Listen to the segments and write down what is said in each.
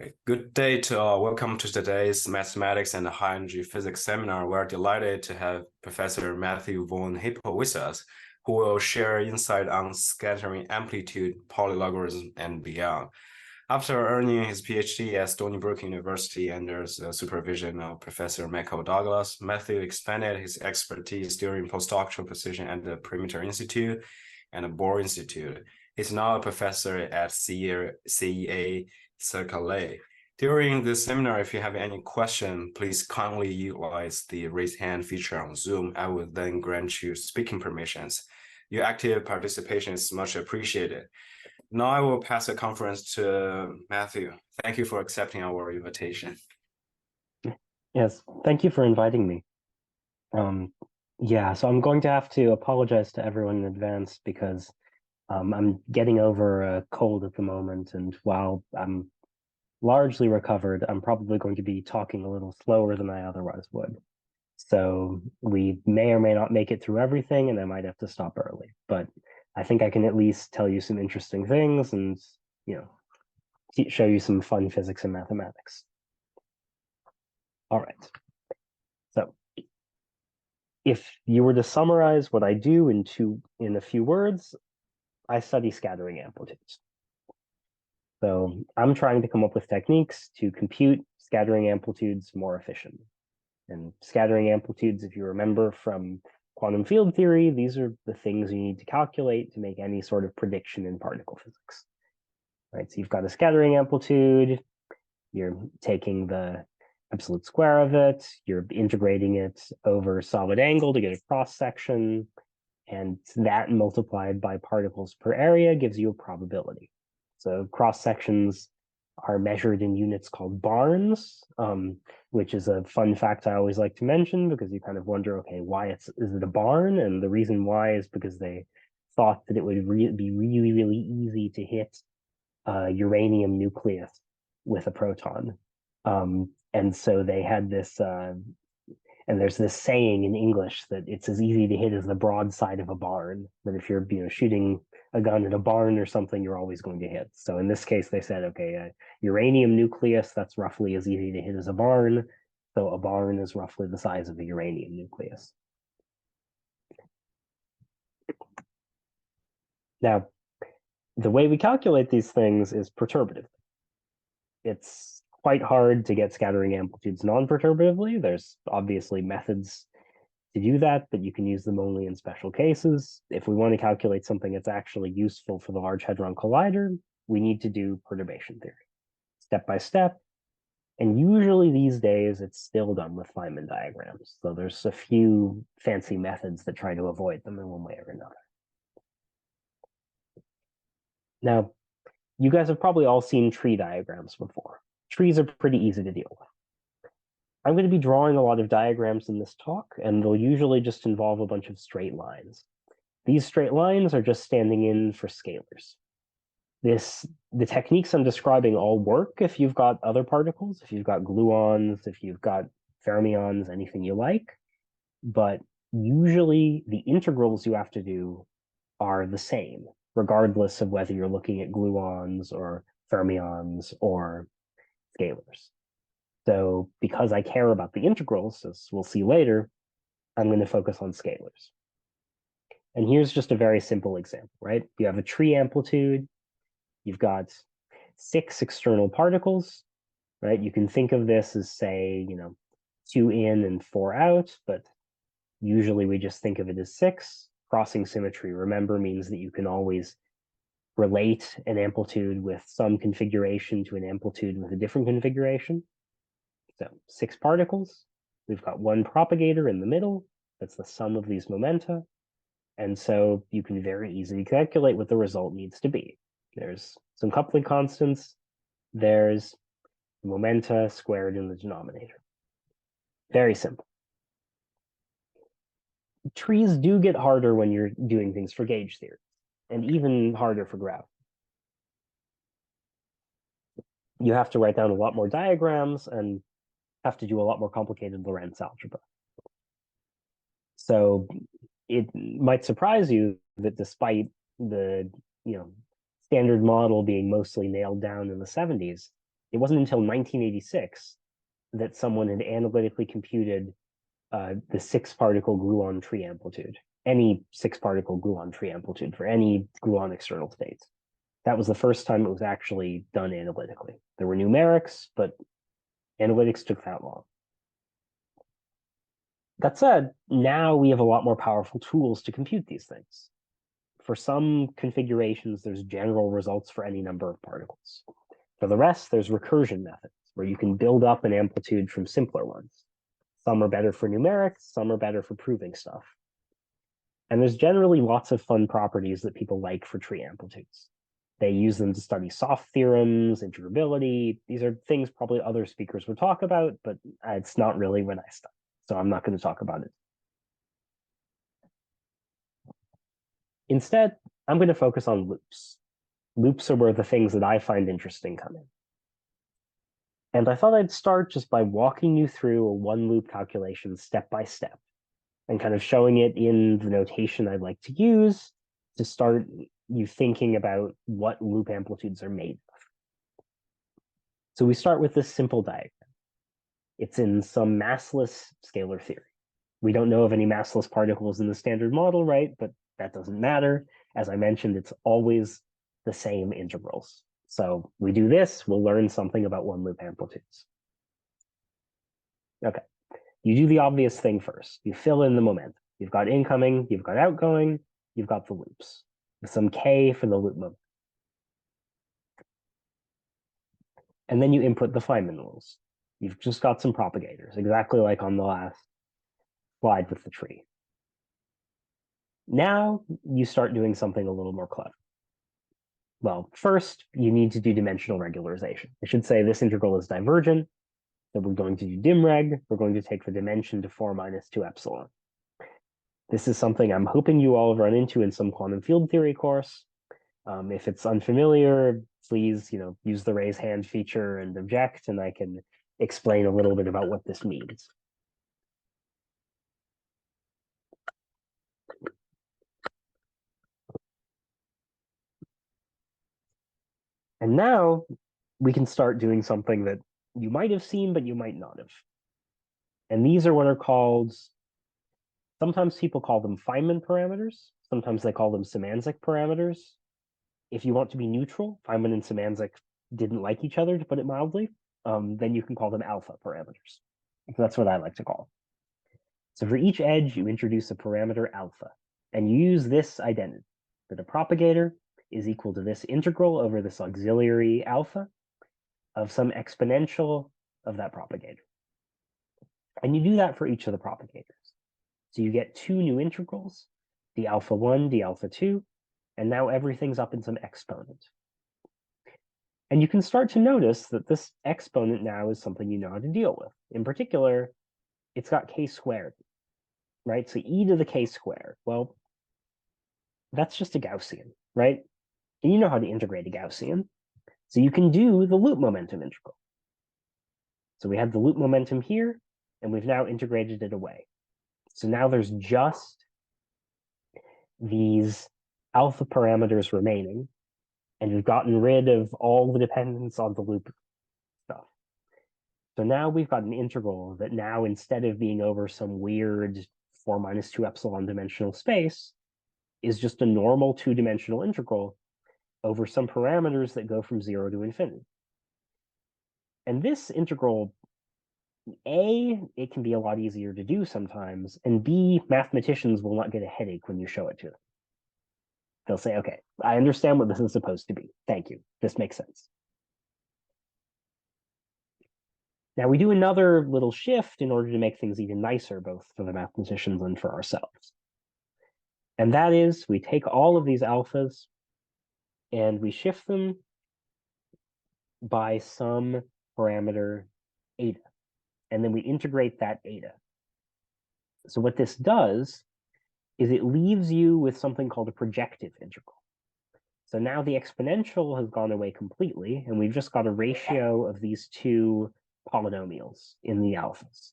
Okay, good day to all. Welcome to today's Mathematics and High Energy Physics seminar. We're delighted to have Professor Matthew von Hippel with us, who will share insight on scattering amplitude, polylogarithm, and beyond. After earning his PhD at Stony Brook University under the supervision of Professor Michael Douglas, Matthew expanded his expertise during postdoctoral position at the Perimeter Institute and the Bohr Institute. He's now a professor at CEA Salam. During this seminar, if you have any question, please kindly utilize the raise hand feature on Zoom. I will then grant you speaking permissions. Your active participation is much appreciated. Now I will pass the conference to Matthew. Thank you for accepting our invitation. Yes, thank you for inviting me. So I'm going to have to apologize to everyone in advance because I'm getting over a cold at the moment, and while I'm largely recovered, I'm probably going to be talking a little slower than I otherwise would. So we may or may not make it through everything, and I might have to stop early. But I think I can at least tell you some interesting things and, show you some fun physics and mathematics. All right. So if you were to summarize what I do in a few words, I study scattering amplitudes. So I'm trying to come up with techniques to compute scattering amplitudes more efficiently. And scattering amplitudes, if you remember from quantum field theory, these are the things you need to calculate to make any sort of prediction in particle physics. Right? So you've got a scattering amplitude, you're taking the absolute square of it, you're integrating it over solid angle to get a cross section, and that multiplied by particles per area gives you a probability. So cross sections are measured in units called barns, which is a fun fact I always like to mention because you kind of wonder, okay, why is it a barn? And the reason why is because they thought that it would be really, really easy to hit a uranium nucleus with a proton. And so they had this, and there's this saying in English that it's as easy to hit as the broadside of a barn, that if you're shooting a gun at a barn or something, you're always going to hit. So in this case, they said, okay, a uranium nucleus, that's roughly as easy to hit as a barn. So a barn is roughly the size of a uranium nucleus. Now, the way we calculate these things is perturbatively. It's quite hard to get scattering amplitudes non-perturbatively. There's obviously methods to do that, but you can use them only in special cases. If we want to calculate something that's actually useful for the Large Hadron Collider, we need to do perturbation theory, step by step. And usually these days, it's still done with Feynman diagrams. So there's a few fancy methods that try to avoid them in one way or another. Now, you guys have probably all seen tree diagrams before. Trees are pretty easy to deal with. I'm going to be drawing a lot of diagrams in this talk, and they'll usually just involve a bunch of straight lines. These straight lines are just standing in for scalars. The techniques I'm describing all work if you've got other particles, if you've got gluons, if you've got fermions, anything you like. But usually the integrals you have to do are the same, regardless of whether you're looking at gluons or fermions or scalars. So because I care about the integrals, as we'll see later, I'm going to focus on scalars. And here's just a very simple example, right? You have a tree amplitude. You've got 6 external particles, right? You can think of this as, say, 2 in and 4 out, but usually we just think of it as 6. Crossing symmetry, remember, means that you can always relate an amplitude with some configuration to an amplitude with a different configuration. So 6 particles. We've got 1 propagator in the middle. That's the sum of these momenta. And so you can very easily calculate what the result needs to be. There's some coupling constants. There's momenta squared in the denominator. Very simple. Trees do get harder when you're doing things for gauge theory, and even harder for gravity. You have to write down a lot more diagrams and have to do a lot more complicated Lorentz algebra. So it might surprise you that despite the standard model being mostly nailed down in the 70s, It wasn't until 1986 that someone had analytically computed the 6-particle gluon tree amplitude, any 6-particle gluon tree amplitude for any gluon external states. That was the first time it was actually done analytically. There were numerics, but analytics took that long. That said, now we have a lot more powerful tools to compute these things. For some configurations, there's general results for any number of particles. For the rest, there's recursion methods, where you can build up an amplitude from simpler ones. Some are better for numerics, some are better for proving stuff. And there's generally lots of fun properties that people like for tree amplitudes. They use them to study soft theorems, integrability. These are things probably other speakers would talk about, but it's not really when I study. So I'm not going to talk about it. Instead, I'm going to focus on loops. Loops are where the things that I find interesting come in. And I thought I'd start just by walking you through a one-loop calculation step by step and kind of showing it in the notation I'd like to use to start you thinking about what loop amplitudes are made of. So we start with this simple diagram. It's in some massless scalar theory. We don't know of any massless particles in the standard model, right? But that doesn't matter. As I mentioned, it's always the same integrals. So we do this, we'll learn something about one-loop amplitudes. Okay, you do the obvious thing first. You fill in the momentum. You've got incoming, you've got outgoing, you've got the loops, with some k for the loop moment. And then you input the Feynman rules. You've just got some propagators, exactly like on the last slide with the tree. Now you start doing something a little more clever. Well, first, you need to do dimensional regularization. I should say this integral is divergent, so we're going to do dimreg. We're going to take the dimension to 4 minus 2 epsilon. This is something I'm hoping you all run into in some quantum field theory course. If it's unfamiliar, please use the raise hand feature and object, and I can explain a little bit about what this means. And now we can start doing something that you might have seen, but you might not have. And these are what are called, sometimes people call them Feynman parameters. Sometimes they call them Szymanczyk parameters. If you want to be neutral, Feynman and Szymanczyk didn't like each other, to put it mildly, then you can call them alpha parameters. So that's what I like to call them. So for each edge, you introduce a parameter alpha, and you use this identity, that a propagator is equal to this integral over this auxiliary alpha of some exponential of that propagator. And you do that for each of the propagators. So you get 2 new integrals, d alpha 1, d alpha 2, and now everything's up in some exponent. And you can start to notice that this exponent now is something you know how to deal with. In particular, it's got k squared, right? So e to the k squared. Well, that's just a Gaussian, right? And you know how to integrate a Gaussian. So you can do the loop momentum integral. So we have the loop momentum here, and we've now integrated it away. So now there's just these alpha parameters remaining, and we've gotten rid of all the dependence on the loop stuff. So now we've got an integral that now, instead of being over some weird 4 minus 2 epsilon dimensional space, is just a normal 2-dimensional integral over some parameters that go from 0 to infinity. And this integral, A, it can be a lot easier to do sometimes, and B, mathematicians will not get a headache when you show it to them. They'll say, okay, I understand what this is supposed to be. Thank you. This makes sense. Now we do another little shift in order to make things even nicer, both for the mathematicians and for ourselves. And that is, we take all of these alphas and we shift them by some parameter eta. And then we integrate that eta. So what this does is it leaves you with something called a projective integral. So now the exponential has gone away completely, and we've just got a ratio of these 2 polynomials in the alphas.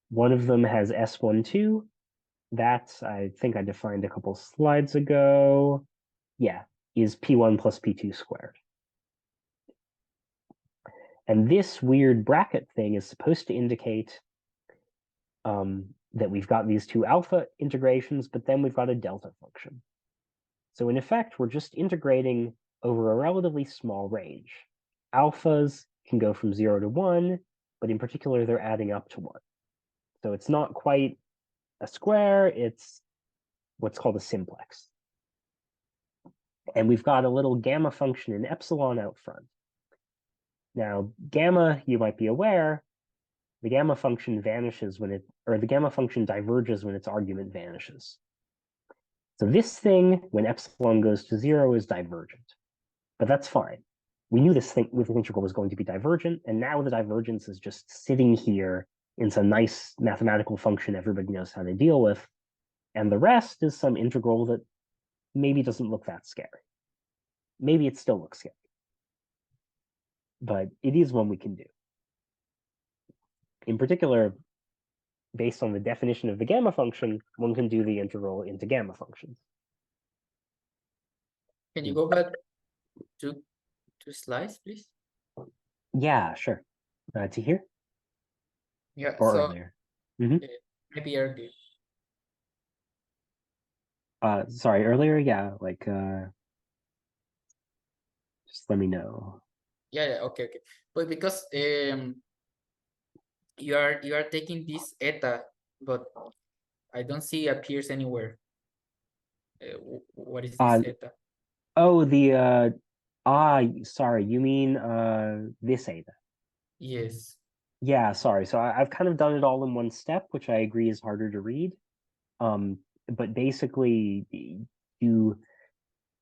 One of them has S12. That, I think I defined a couple slides ago. Yeah, is P1 plus P2 squared. And this weird bracket thing is supposed to indicate that we've got these two alpha integrations, but then we've got a delta function. So in effect, we're just integrating over a relatively small range. Alphas can go from 0 to 1, but in particular, they're adding up to 1. So it's not quite a square, it's what's called a simplex. And we've got a little gamma function in epsilon out front. Now, gamma, you might be aware, the gamma function vanishes when the gamma function diverges when its argument vanishes. So this thing, when epsilon goes to 0, is divergent. But that's fine. We knew this thing with an integral was going to be divergent, and now the divergence is just sitting here in some nice mathematical function everybody knows how to deal with, and the rest is some integral that maybe doesn't look that scary. Maybe it still looks scary, but it is one we can do. In particular, based on the definition of the gamma function, one can do the integral into gamma functions. Can you go back to slides, please? Yeah, sure. To here? Yeah, or so earlier? Mm-hmm. maybe earlier. Sorry, earlier? Yeah, like just let me know. Yeah, okay. But because you are taking this eta, but I don't see appears anywhere. What is this eta? Oh, the sorry, you mean this eta. Yes. Yeah, sorry. So I've kind of done it all in one step, which I agree is harder to read. But basically, you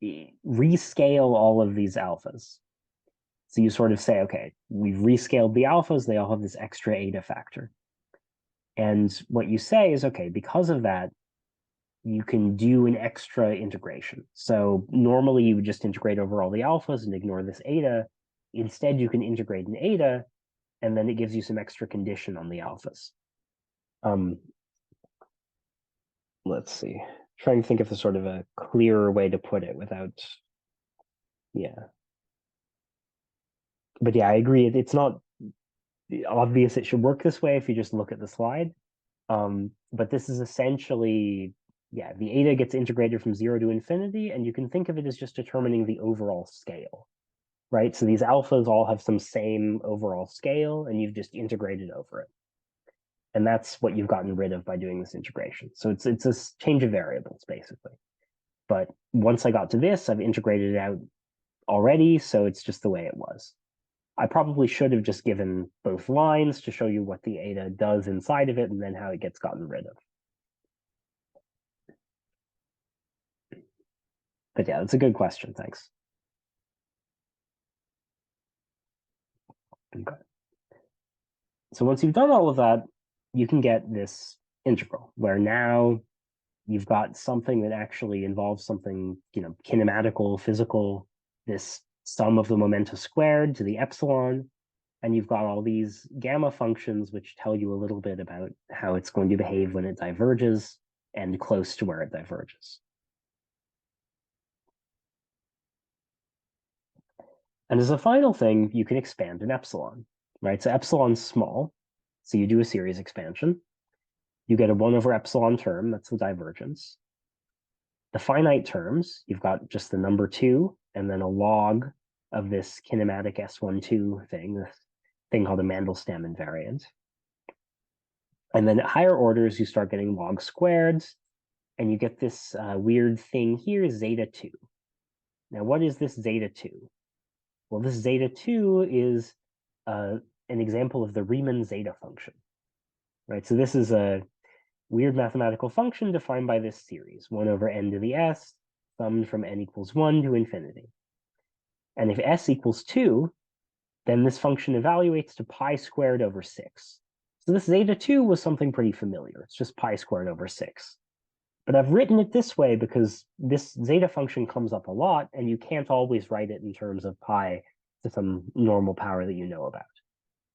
rescale all of these alphas. So you sort of say, okay, we've rescaled the alphas, they all have this extra eta factor. And what you say is, okay, because of that, you can do an extra integration. So normally you would just integrate over all the alphas and ignore this eta. Instead, you can integrate an eta, and then it gives you some extra condition on the alphas. Let's see. Trying to think of a sort of a clearer way to put it without, yeah. But yeah, I agree. It's not obvious it should work this way if you just look at the slide. But this is essentially, yeah, the eta gets integrated from 0 to infinity, and you can think of it as just determining the overall scale, right? So these alphas all have some same overall scale, and you've just integrated over it. And that's what you've gotten rid of by doing this integration. So it's a change of variables, basically. But once I got to this, I've integrated it out already, so it's just the way it was. I probably should have just given both lines to show you what the eta does inside of it and then how it gets gotten rid of. But yeah, that's a good question. Thanks. Okay. So once you've done all of that, you can get this integral where now you've got something that actually involves something, kinematical, physical, this sum of the momenta squared to the epsilon. And you've got all these gamma functions which tell you a little bit about how it's going to behave when it diverges and close to where it diverges. And as a final thing, you can expand an epsilon, right? So epsilon's small, so you do a series expansion. You get a 1 over epsilon term, that's the divergence. The finite terms, you've got just the number 2, and then a log of this kinematic S12 thing, this thing called a Mandelstam invariant. And then at higher orders, you start getting log squareds, and you get this weird thing here, zeta 2. Now, what is this zeta 2? Well, this zeta 2 is an example of the Riemann zeta function, right? So this is a weird mathematical function defined by this series, 1 over n to the s, summed from n equals 1 to infinity. And if s equals 2, then this function evaluates to pi squared over 6. So this zeta 2 was something pretty familiar. It's just pi squared over 6. But I've written it this way because this zeta function comes up a lot, and you can't always write it in terms of pi to some normal power that you know about.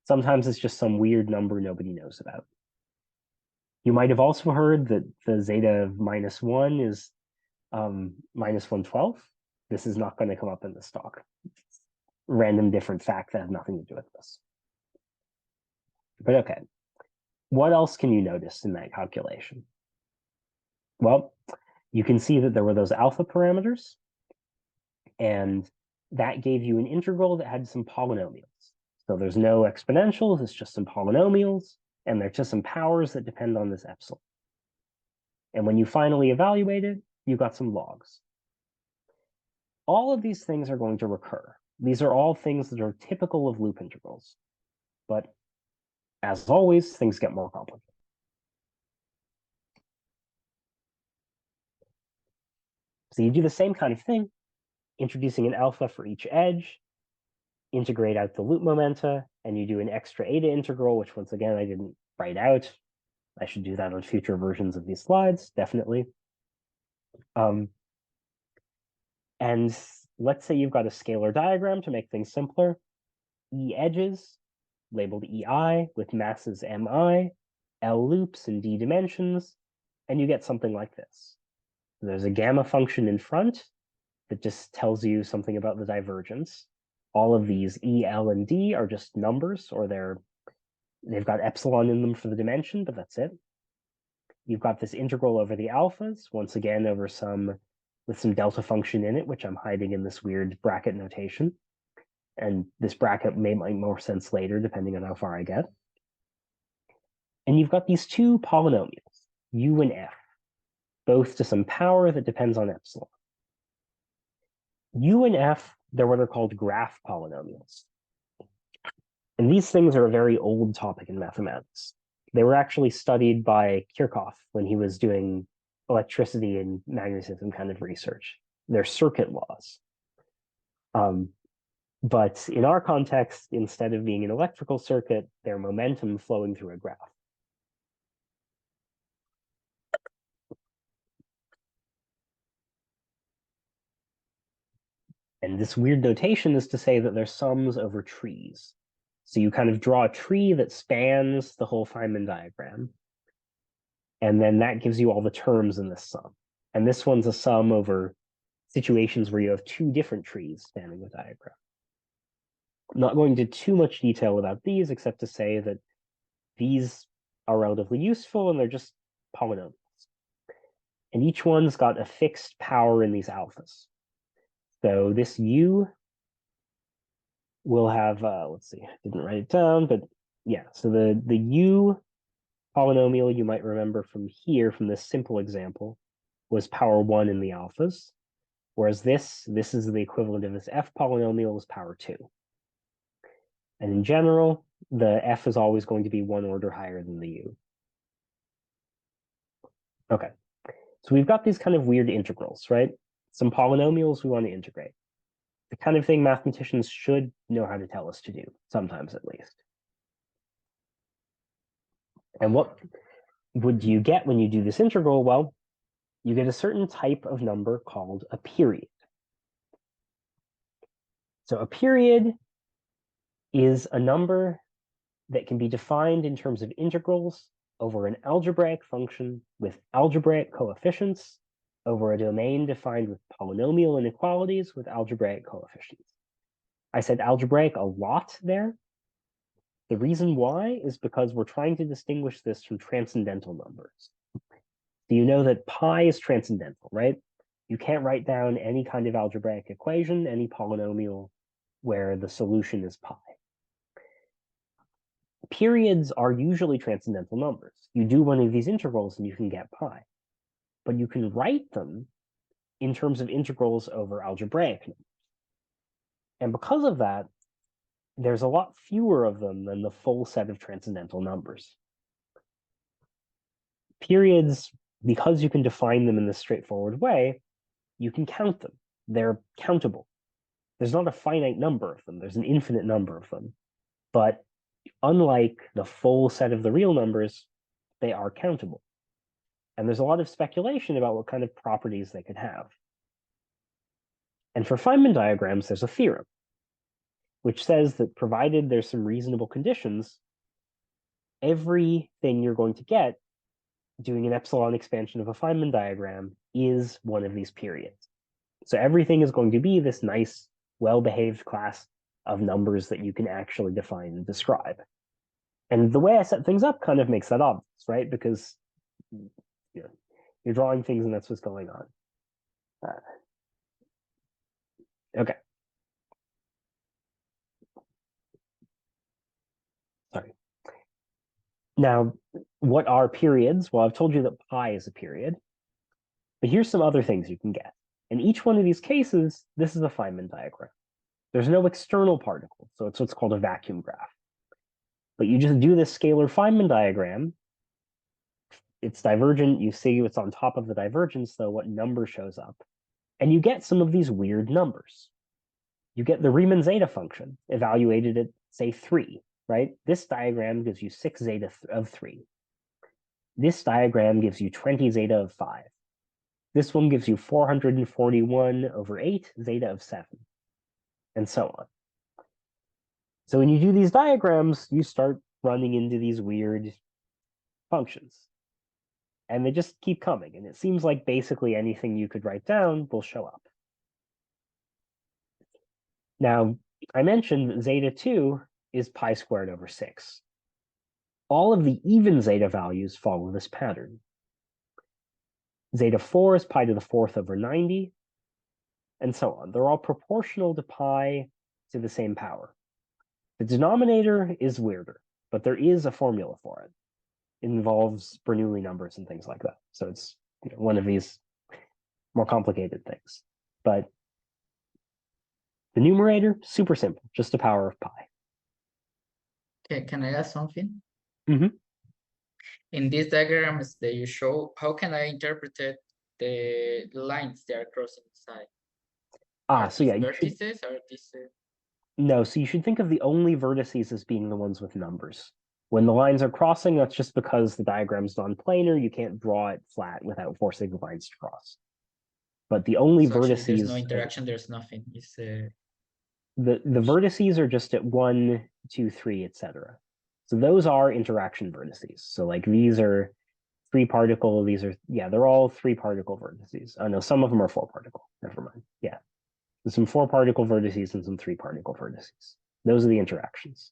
Sometimes it's just some weird number nobody knows about. You might have also heard that the zeta of -1 is -112. This is not going to come up in this talk. random different fact that have nothing to do with this. But okay, what else can you notice in that calculation? Well, you can see that there were those alpha parameters, and that gave you an integral that had some polynomials. So there's no exponentials, it's just some polynomials, and they're just some powers that depend on this epsilon. And when you finally evaluate it, you got some logs. All of these things are going to recur. These are all things that are typical of loop integrals. But as always, things get more complicated. So you do the same kind of thing, introducing an alpha for each edge, integrate out the loop momenta, and you do an extra eta integral, which once again, I didn't write out. I should do that on future versions of these slides, definitely. And let's say you've got a scalar diagram to make things simpler. E edges, labeled EI, with masses MI, L loops and D dimensions, and you get something like this. There's a gamma function in front that just tells you something about the divergence. All of these E, L, and D are just numbers, or they've got epsilon in them for the dimension, but that's it. You've got this integral over the alphas, once again over with some delta function in it, which I'm hiding in this weird bracket notation. And this bracket may make more sense later, depending on how far I get. And you've got these two polynomials, U and F, both to some power that depends on epsilon. U and F, they're what are called graph polynomials. And these things are a very old topic in mathematics. They were actually studied by Kirchhoff when he was doing electricity and magnetism kind of research. They're circuit laws. But in our context, instead of being an electrical circuit, they're momentum flowing through a graph. And this weird notation is to say that they're sums over trees. So you kind of draw a tree that spans the whole Feynman diagram. And then that gives you all the terms in this sum. And this one's a sum over situations where you have two different trees spanning the diagram. I'm not going into too much detail about these, except to say that these are relatively useful and they're just polynomials. And each one's got a fixed power in these alphas. So this U will have, let's see, I didn't write it down, but yeah, so the U polynomial you might remember from here, from this simple example, was power 1 in the alphas, whereas this is the equivalent of this F polynomial is power 2. And in general, the F is always going to be one order higher than the U. Okay, so we've got these kind of weird integrals, right? Some polynomials we want to integrate. The kind of thing mathematicians should know how to tell us to do, sometimes at least. And what would you get when you do this integral? Well, you get a certain type of number called a period. So a period is a number that can be defined in terms of integrals over an algebraic function with algebraic coefficients over a domain defined with polynomial inequalities with algebraic coefficients. I said algebraic a lot there. The reason why is because we're trying to distinguish this from transcendental numbers. Do you know that pi is transcendental, right? You can't write down any kind of algebraic equation, any polynomial, where the solution is pi. Periods are usually transcendental numbers. You do one of these integrals and you can get pi. But you can write them in terms of integrals over algebraic numbers. And because of that, there's a lot fewer of them than the full set of transcendental numbers. Periods, because you can define them in this straightforward way, you can count them. They're countable. There's not a finite number of them. There's an infinite number of them. But unlike the full set of the real numbers, they are countable. And there's a lot of speculation about what kind of properties they could have. And for Feynman diagrams, there's a theorem, which says that provided there's some reasonable conditions, everything you're going to get doing an epsilon expansion of a Feynman diagram is one of these periods. So everything is going to be this nice, well-behaved class of numbers that you can actually define and describe. And the way I set things up kind of makes that obvious, right? Because you're drawing things and that's what's going on. Okay. Sorry. Now, what are periods? Well, I've told you that pi is a period, but here's some other things you can get. In each one of these cases, this is a Feynman diagram. There's no external particle, so it's what's called a vacuum graph. But you just do this scalar Feynman diagram. It's divergent. You see what's on top of the divergence, though, what number shows up. And you get some of these weird numbers. You get the Riemann zeta function evaluated at, say, 3, right? This diagram gives you 6 zeta of 3. This diagram gives you 20 zeta of 5. This one gives you 441 over 8 zeta of 7, and so on. So when you do these diagrams, you start running into these weird functions. And they just keep coming. And it seems like basically anything you could write down will show up. Now, I mentioned that zeta 2 is pi squared over 6. All of the even zeta values follow this pattern. Zeta 4 is pi to the 4th over 90, and so on. They're all proportional to pi to the same power. The denominator is weirder, but there is a formula for it. It involves Bernoulli numbers and things like that. So it's one of these more complicated things. But the numerator, super simple, just a power of pi. Okay, can I ask something? Mm-hmm. In these diagrams that you show, how can I interpret the lines that are crossing the side? So yeah, vertices or these? No, so you should think of the only vertices as being the ones with numbers. When the lines are crossing, that's just because the diagram's non-planar. You can't draw it flat without forcing the lines to cross. But the only vertices... There's no interaction, there's nothing. It's, the vertices are just at 1, 2, 3, etc. So those are interaction vertices. So like these are 3-particle, these are... Yeah, they're all 3-particle vertices. Oh no, some of them are 4-particle. Never mind. Yeah. There's some 4-particle vertices and some 3-particle vertices. Those are the interactions.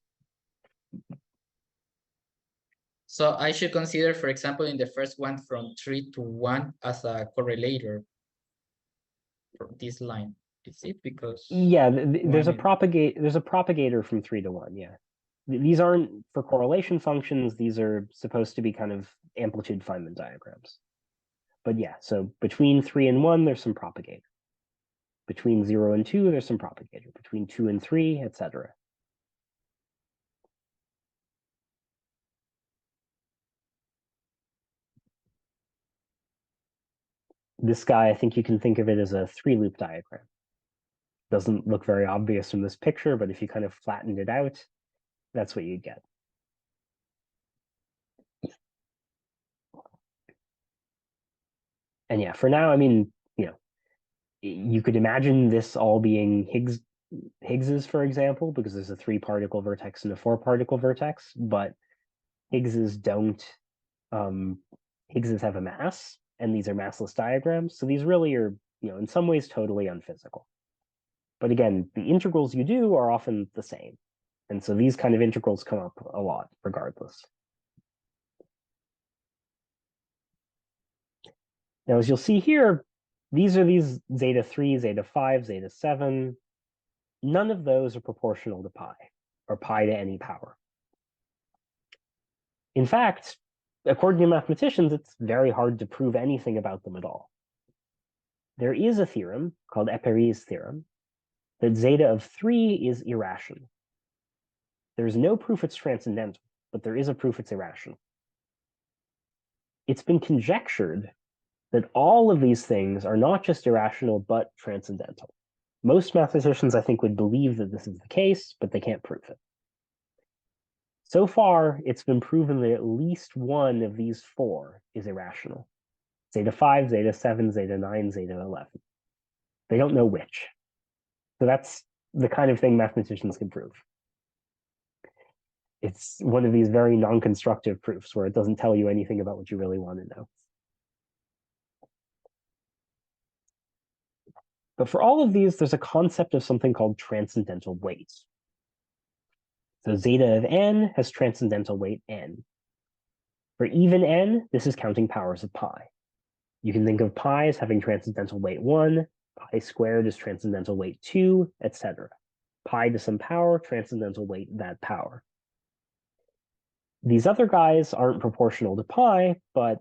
So I should consider, for example, in the first one from 3 to 1 as a correlator for this line. Is it because? Yeah, there's a propagator from 3 to 1. Yeah, these aren't for correlation functions. These are supposed to be kind of amplitude Feynman diagrams. But yeah, so between 3 and 1, there's some propagator. Between 0 and 2, there's some propagator. Between 2 and 3, etc. This guy, I think you can think of it as a 3-loop diagram. Doesn't look very obvious from this picture, but if you kind of flattened it out, that's what you get. And yeah, for now, I mean, you could imagine this all being Higgs's, for example, because there's a 3-particle vertex and a 4-particle vertex, but Higgs's don't. Higgs's have a mass, and these are massless diagrams, so these really are, in some ways totally unphysical. But again, the integrals you do are often the same, and so these kind of integrals come up a lot, regardless. Now, as you'll see here, these are these zeta 3, zeta 5, zeta 7. None of those are proportional to pi, or pi to any power. In fact, according to mathematicians, it's very hard to prove anything about them at all. There is a theorem called Paris' theorem that zeta of 3 is irrational. There's no proof it's transcendental, but there is a proof it's irrational. It's been conjectured that all of these things are not just irrational, but transcendental. Most mathematicians, I think, would believe that this is the case, but they can't prove it. So far, it's been proven that at least one of these 4 is irrational. Zeta 5, zeta 7, zeta 9, zeta 11. They don't know which. So that's the kind of thing mathematicians can prove. It's one of these very non-constructive proofs where it doesn't tell you anything about what you really want to know. But for all of these, there's a concept of something called transcendental weight, So zeta of n has transcendental weight n. For even n, this is counting powers of pi. You can think of pi as having transcendental weight 1, pi squared is transcendental weight 2, etc. Pi to some power, transcendental weight that power. These other guys aren't proportional to pi, but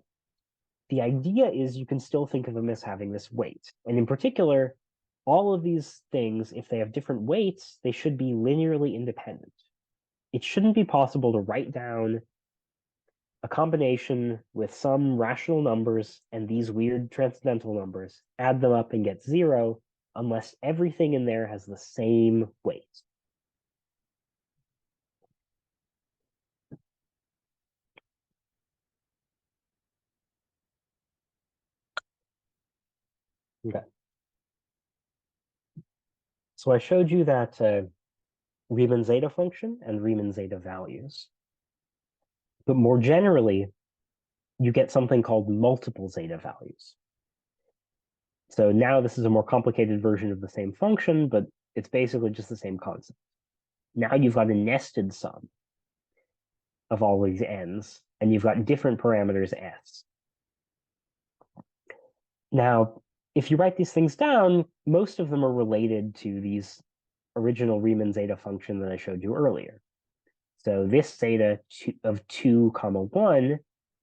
the idea is you can still think of them as having this weight. And in particular, all of these things, if they have different weights, they should be linearly independent. It shouldn't be possible to write down a combination with some rational numbers and these weird transcendental numbers, add them up and get 0, unless everything in there has the same weight. Okay. So I showed you that Riemann zeta function and Riemann zeta values. But more generally, you get something called multiple zeta values. So now this is a more complicated version of the same function, but it's basically just the same concept. Now you've got a nested sum of all these n's, and you've got different parameters s. Now, if you write these things down, most of them are related to these original Riemann zeta function that I showed you earlier. So this zeta of 2, 1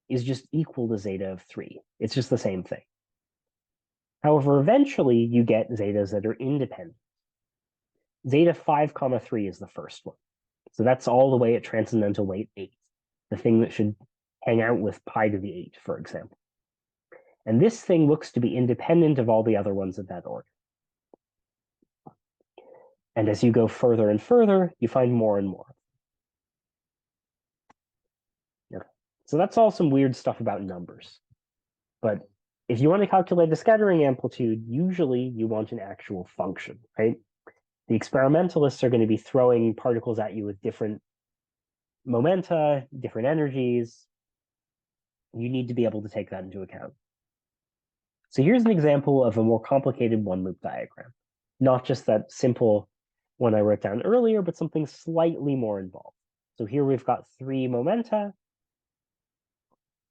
is just equal to zeta of 3. It's just the same thing. However, eventually you get zetas that are independent. Zeta 5, 3 is the first one. So that's all the way at transcendental weight 8, the thing that should hang out with pi to the 8, for example. And this thing looks to be independent of all the other ones of that order. And as you go further and further, you find more and more. Okay. So that's all some weird stuff about numbers. But if you want to calculate a scattering amplitude, usually you want an actual function, right? The experimentalists are going to be throwing particles at you with different momenta, different energies. You need to be able to take that into account. So here's an example of a more complicated one-loop diagram. Not just that simple one I wrote down earlier, but something slightly more involved. So here we've got 3 momenta.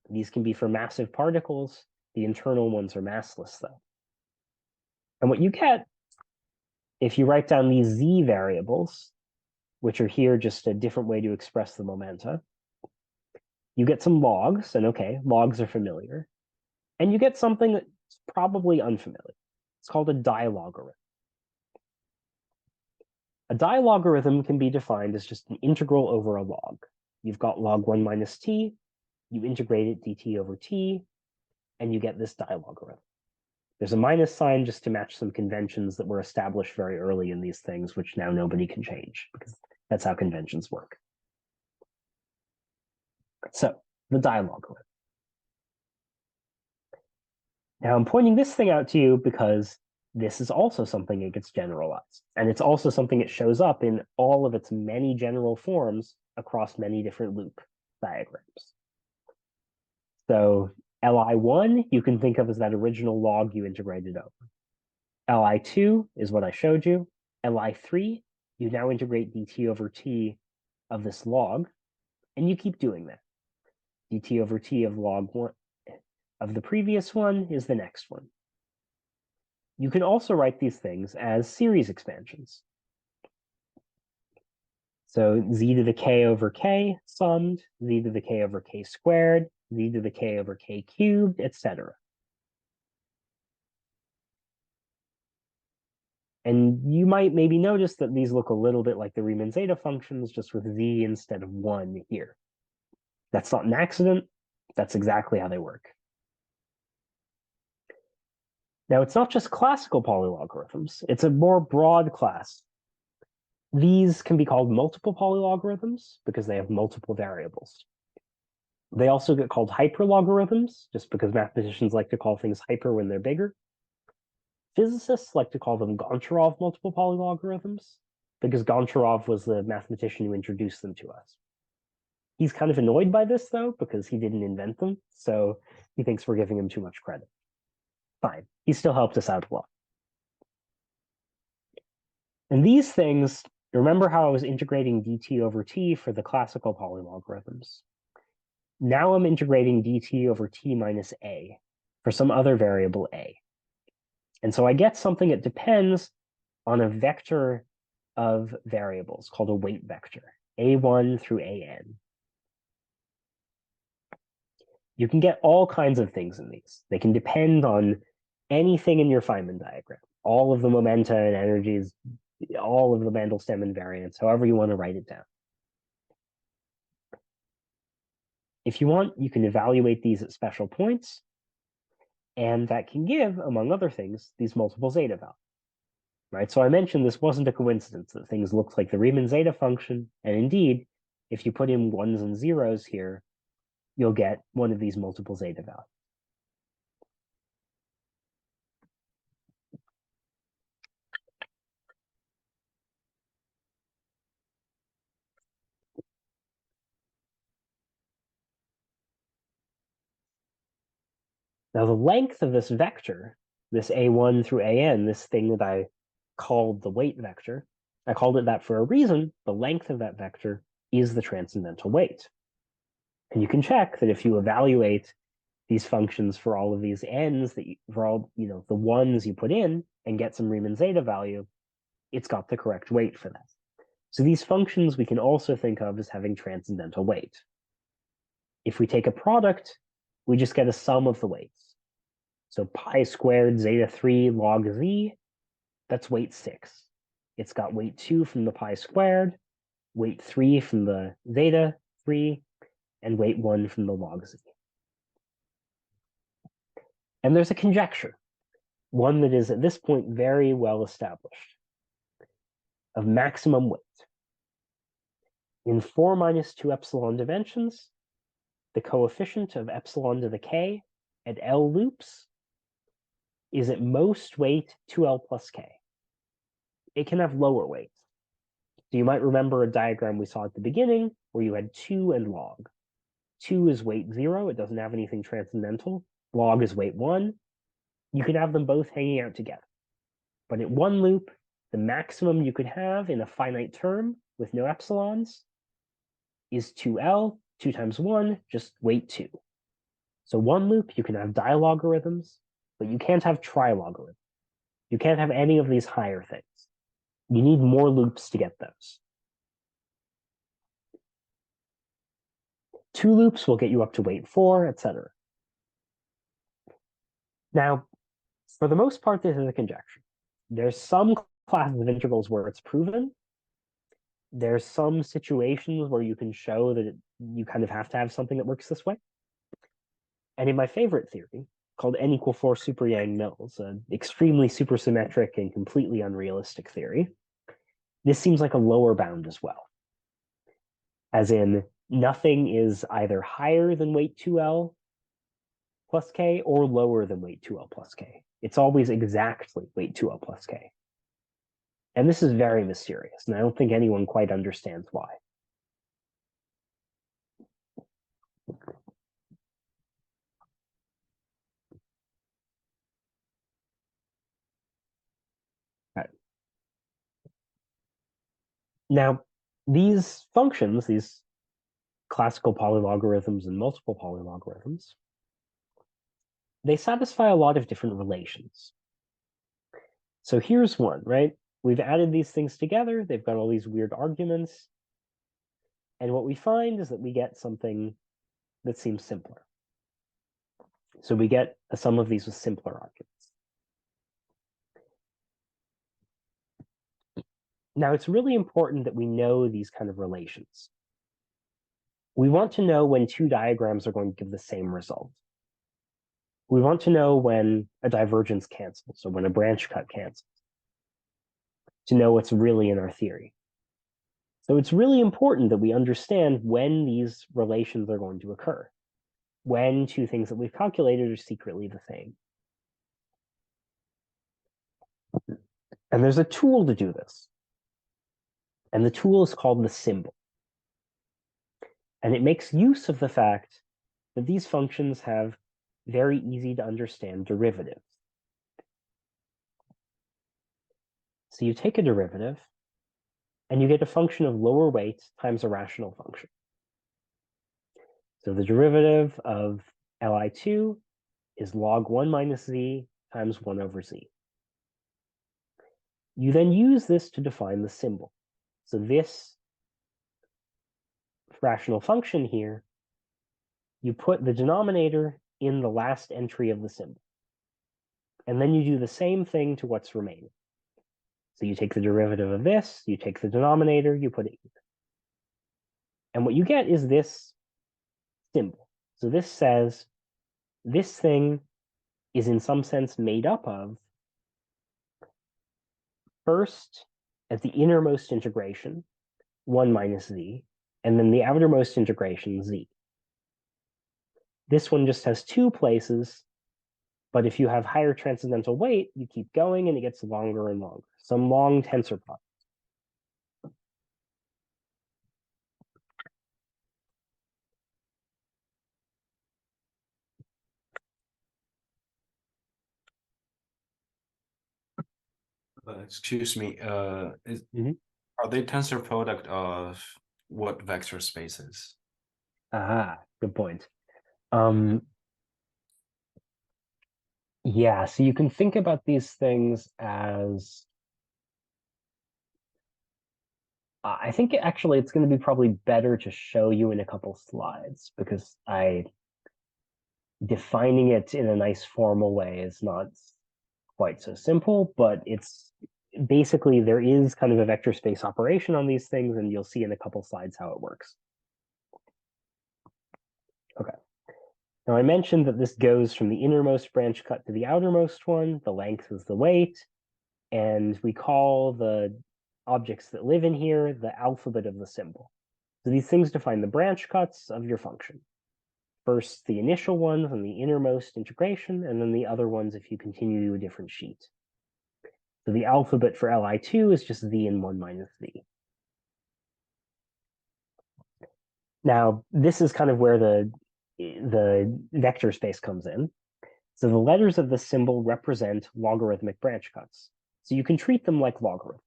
These can be for massive particles. The internal ones are massless, though. And what you get, if you write down these z variables, which are here just a different way to express the momenta, you get some logs, and okay, logs are familiar. And you get something that's probably unfamiliar. It's called a dilogarithm. A dilogarithm can be defined as just an integral over a log. You've got log 1 minus t, you integrate it dt over t, and you get this dilogarithm. There's a minus sign just to match some conventions that were established very early in these things, which now nobody can change, because that's how conventions work. So, the dilogarithm. Now, I'm pointing this thing out to you because this is also something that gets generalized. And it's also something that shows up in all of its many general forms across many different loop diagrams. So Li1, you can think of as that original log you integrated over. Li2 is what I showed you. Li3, you now integrate dt over t of this log, and you keep doing that. Dt over t of log 1 of the previous one is the next one. You can also write these things as series expansions. So z to the k over k summed, z to the k over k squared, z to the k over k cubed, etc. And you might maybe notice that these look a little bit like the Riemann zeta functions, just with z instead of 1 here. That's not an accident. That's exactly how they work. Now, it's not just classical polylogarithms. It's a more broad class. These can be called multiple polylogarithms because they have multiple variables. They also get called hyperlogarithms, just because mathematicians like to call things hyper when they're bigger. Physicists like to call them Goncharov multiple polylogarithms, because Goncharov was the mathematician who introduced them to us. He's kind of annoyed by this, though, because he didn't invent them, so he thinks we're giving him too much credit. Fine, he still helped us out a lot. And these things Remember how I was integrating dt over t for the classical polylogarithms? Now I'm integrating dt over t minus a for some other variable a. And so I get something that depends on a vector of variables called a weight vector, a1 through an. You can get all kinds of things in these. They can depend on anything in your Feynman diagram, all of the momenta and energies, all of the Mandelstam invariants, however you want to write it down. If you want, you can evaluate these at special points, and that can give, among other things, these multiple zeta values. Right? So I mentioned this wasn't a coincidence that things looked like the Riemann zeta function, and indeed, if you put in ones and zeros here, you'll get one of these multiple zeta values. Now, the length of this vector, this a1 through an, this thing that I called the weight vector, I called it that for a reason. The length of that vector is the transcendental weight. And you can check that if you evaluate these functions for all of these n's, that for all the ones you put in and get some Riemann zeta value, it's got the correct weight for that. So these functions we can also think of as having transcendental weight. If we take a product, we just get a sum of the weights. So pi squared zeta 3 log z, that's weight 6. It's got weight 2 from the pi squared, weight 3 from the zeta 3, and weight 1 from the log z. And there's a conjecture, one that is at this point very well established, of maximum weight. In 4 minus 2 epsilon dimensions, the coefficient of epsilon to the k at L loops is at most weight 2L plus k. It can have lower weights. So you might remember a diagram we saw at the beginning where you had 2 and log. 2 is weight 0. It doesn't have anything transcendental. Log is weight 1. You could have them both hanging out together. But at one loop, the maximum you could have in a finite term with no epsilons is 2L, 2 times 1, just weight 2. So one loop, you can have dilogarithms, but you can't have trilogarithms. You can't have any of these higher things. You need more loops to get those. 2 loops will get you up to weight 4, etc. Now, for the most part, this is a conjecture. There's some classes of integrals where it's proven. There's some situations where you can show that you kind of have to have something that works this way. And in my favorite theory, called n equal 4 super Yang-Mills, an extremely supersymmetric and completely unrealistic theory, this seems like a lower bound as well. As in, nothing is either higher than weight 2L plus k or lower than weight 2L plus k. It's always exactly weight 2L plus k. And this is very mysterious, and I don't think anyone quite understands why. Right. Now, these functions, these classical polylogarithms and multiple polylogarithms, they satisfy a lot of different relations. So here's one, right? We've added these things together. They've got all these weird arguments. And what we find is that we get something that seems simpler. So we get a sum of these with simpler arguments. Now, it's really important that we know these kind of relations. We want to know when 2 diagrams are going to give the same result. We want to know when a divergence cancels, or when a branch cut cancels, to know what's really in our theory. So it's really important that we understand when these relations are going to occur, when 2 things that we've calculated are secretly the same. And there's a tool to do this. And the tool is called the symbol. And it makes use of the fact that these functions have very easy to understand derivatives. So you take a derivative, and you get a function of lower weight times a rational function. So the derivative of Li2 is log 1 minus z times 1 over z. You then use this to define the symbol. So this rational function here, you put the denominator in the last entry of the symbol. And then you do the same thing to what's remaining. So you take the derivative of this, you take the denominator, you put it in. And what you get is this symbol. So this says this thing is in some sense made up of, first, at the innermost integration, 1 minus z, and then the outermost integration, z. This one just has 2 places, but if you have higher transcendental weight, you keep going and it gets longer and longer. Some long tensor product. Excuse me. Are they tensor product of what vector spaces? Good point. Yeah, so you can think about these things as I think actually it's going to be probably better to show you in a couple slides because defining it in a nice formal way is not quite so simple, but it's basically there is kind of a vector space operation on these things, and you'll see in a couple slides how it works. Okay. Now I mentioned that this goes from the innermost branch cut to the outermost one. The length is the weight, and we call the objects that live in here the alphabet of the symbol. So these things define the branch cuts of your function. First, the initial ones on the innermost integration, and then the other ones if you continue to a different sheet. So the alphabet for Li2 is just z and 1 minus z. Now, this is kind of where the vector space comes in. So the letters of the symbol represent logarithmic branch cuts. So you can treat them like logarithms.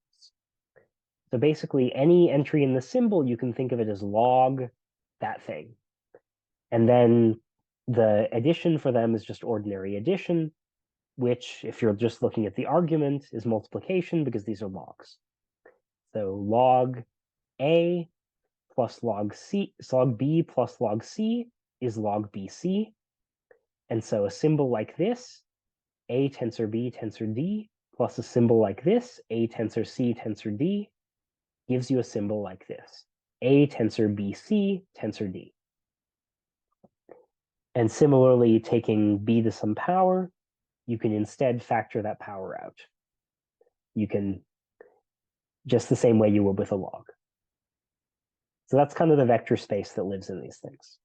So basically, any entry in the symbol, you can think of it as log that thing. And then the addition for them is just ordinary addition, which, if you're just looking at the argument, is multiplication because these are logs. So log A plus log C, so log B plus log C is log BC. And so a symbol like this, A tensor B tensor D, plus a symbol like this, A tensor C tensor D, gives you a symbol like this, A tensor BC tensor D. And similarly, taking B to some power, you can instead factor that power out. You can just the same way you would with a log. So that's kind of the vector space that lives in these things.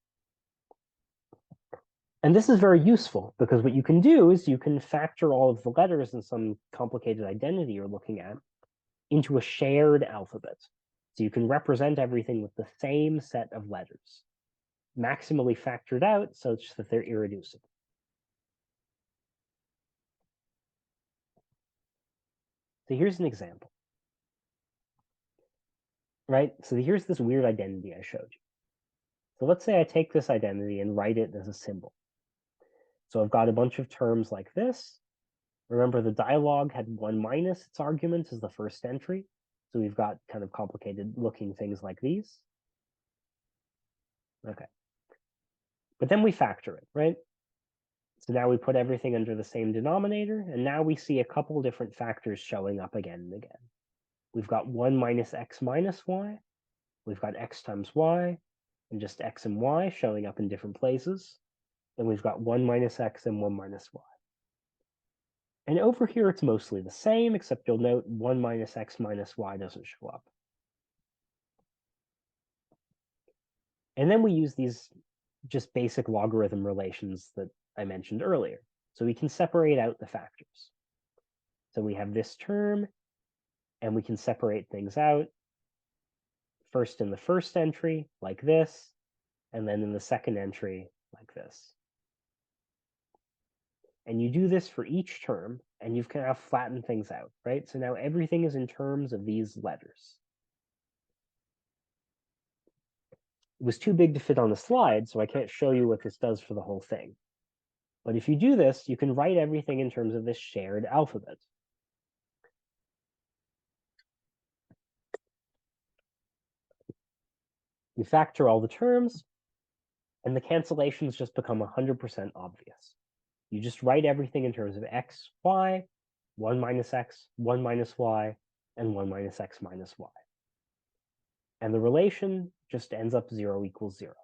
And this is very useful because what you can do is you can factor all of the letters in some complicated identity you're looking at into a shared alphabet. So you can represent everything with the same set of letters, maximally factored out such that they're irreducible. So here's an example. Right? So here's this weird identity I showed you. So let's say I take this identity and write it as a symbol. So I've got a bunch of terms like this. Remember, the dialogue had 1 minus its argument as the first entry. So we've got kind of complicated looking things like these. Okay. But then we factor it, right? So now we put everything under the same denominator, and now we see a couple different factors showing up again and again. We've got 1 minus x minus y. We've got x times y, and just x and y showing up in different places. Then we've got 1 minus x and 1 minus y. And over here, it's mostly the same, except you'll note 1 minus x minus y doesn't show up. And then we use these just basic logarithm relations that I mentioned earlier. So we can separate out the factors. So we have this term, and we can separate things out. First in the first entry, like this, and then in the second entry, like this. And you do this for each term, and you've kind of flattened things out, right? So now everything is in terms of these letters. It was too big to fit on the slide, so I can't show you what this does for the whole thing. But if you do this, you can write everything in terms of this shared alphabet. You factor all the terms, and the cancellations just become 100% obvious. You just write everything in terms of x, y, 1 minus x, 1 minus y, and 1 minus x minus y. And the relation just ends up 0 equals 0.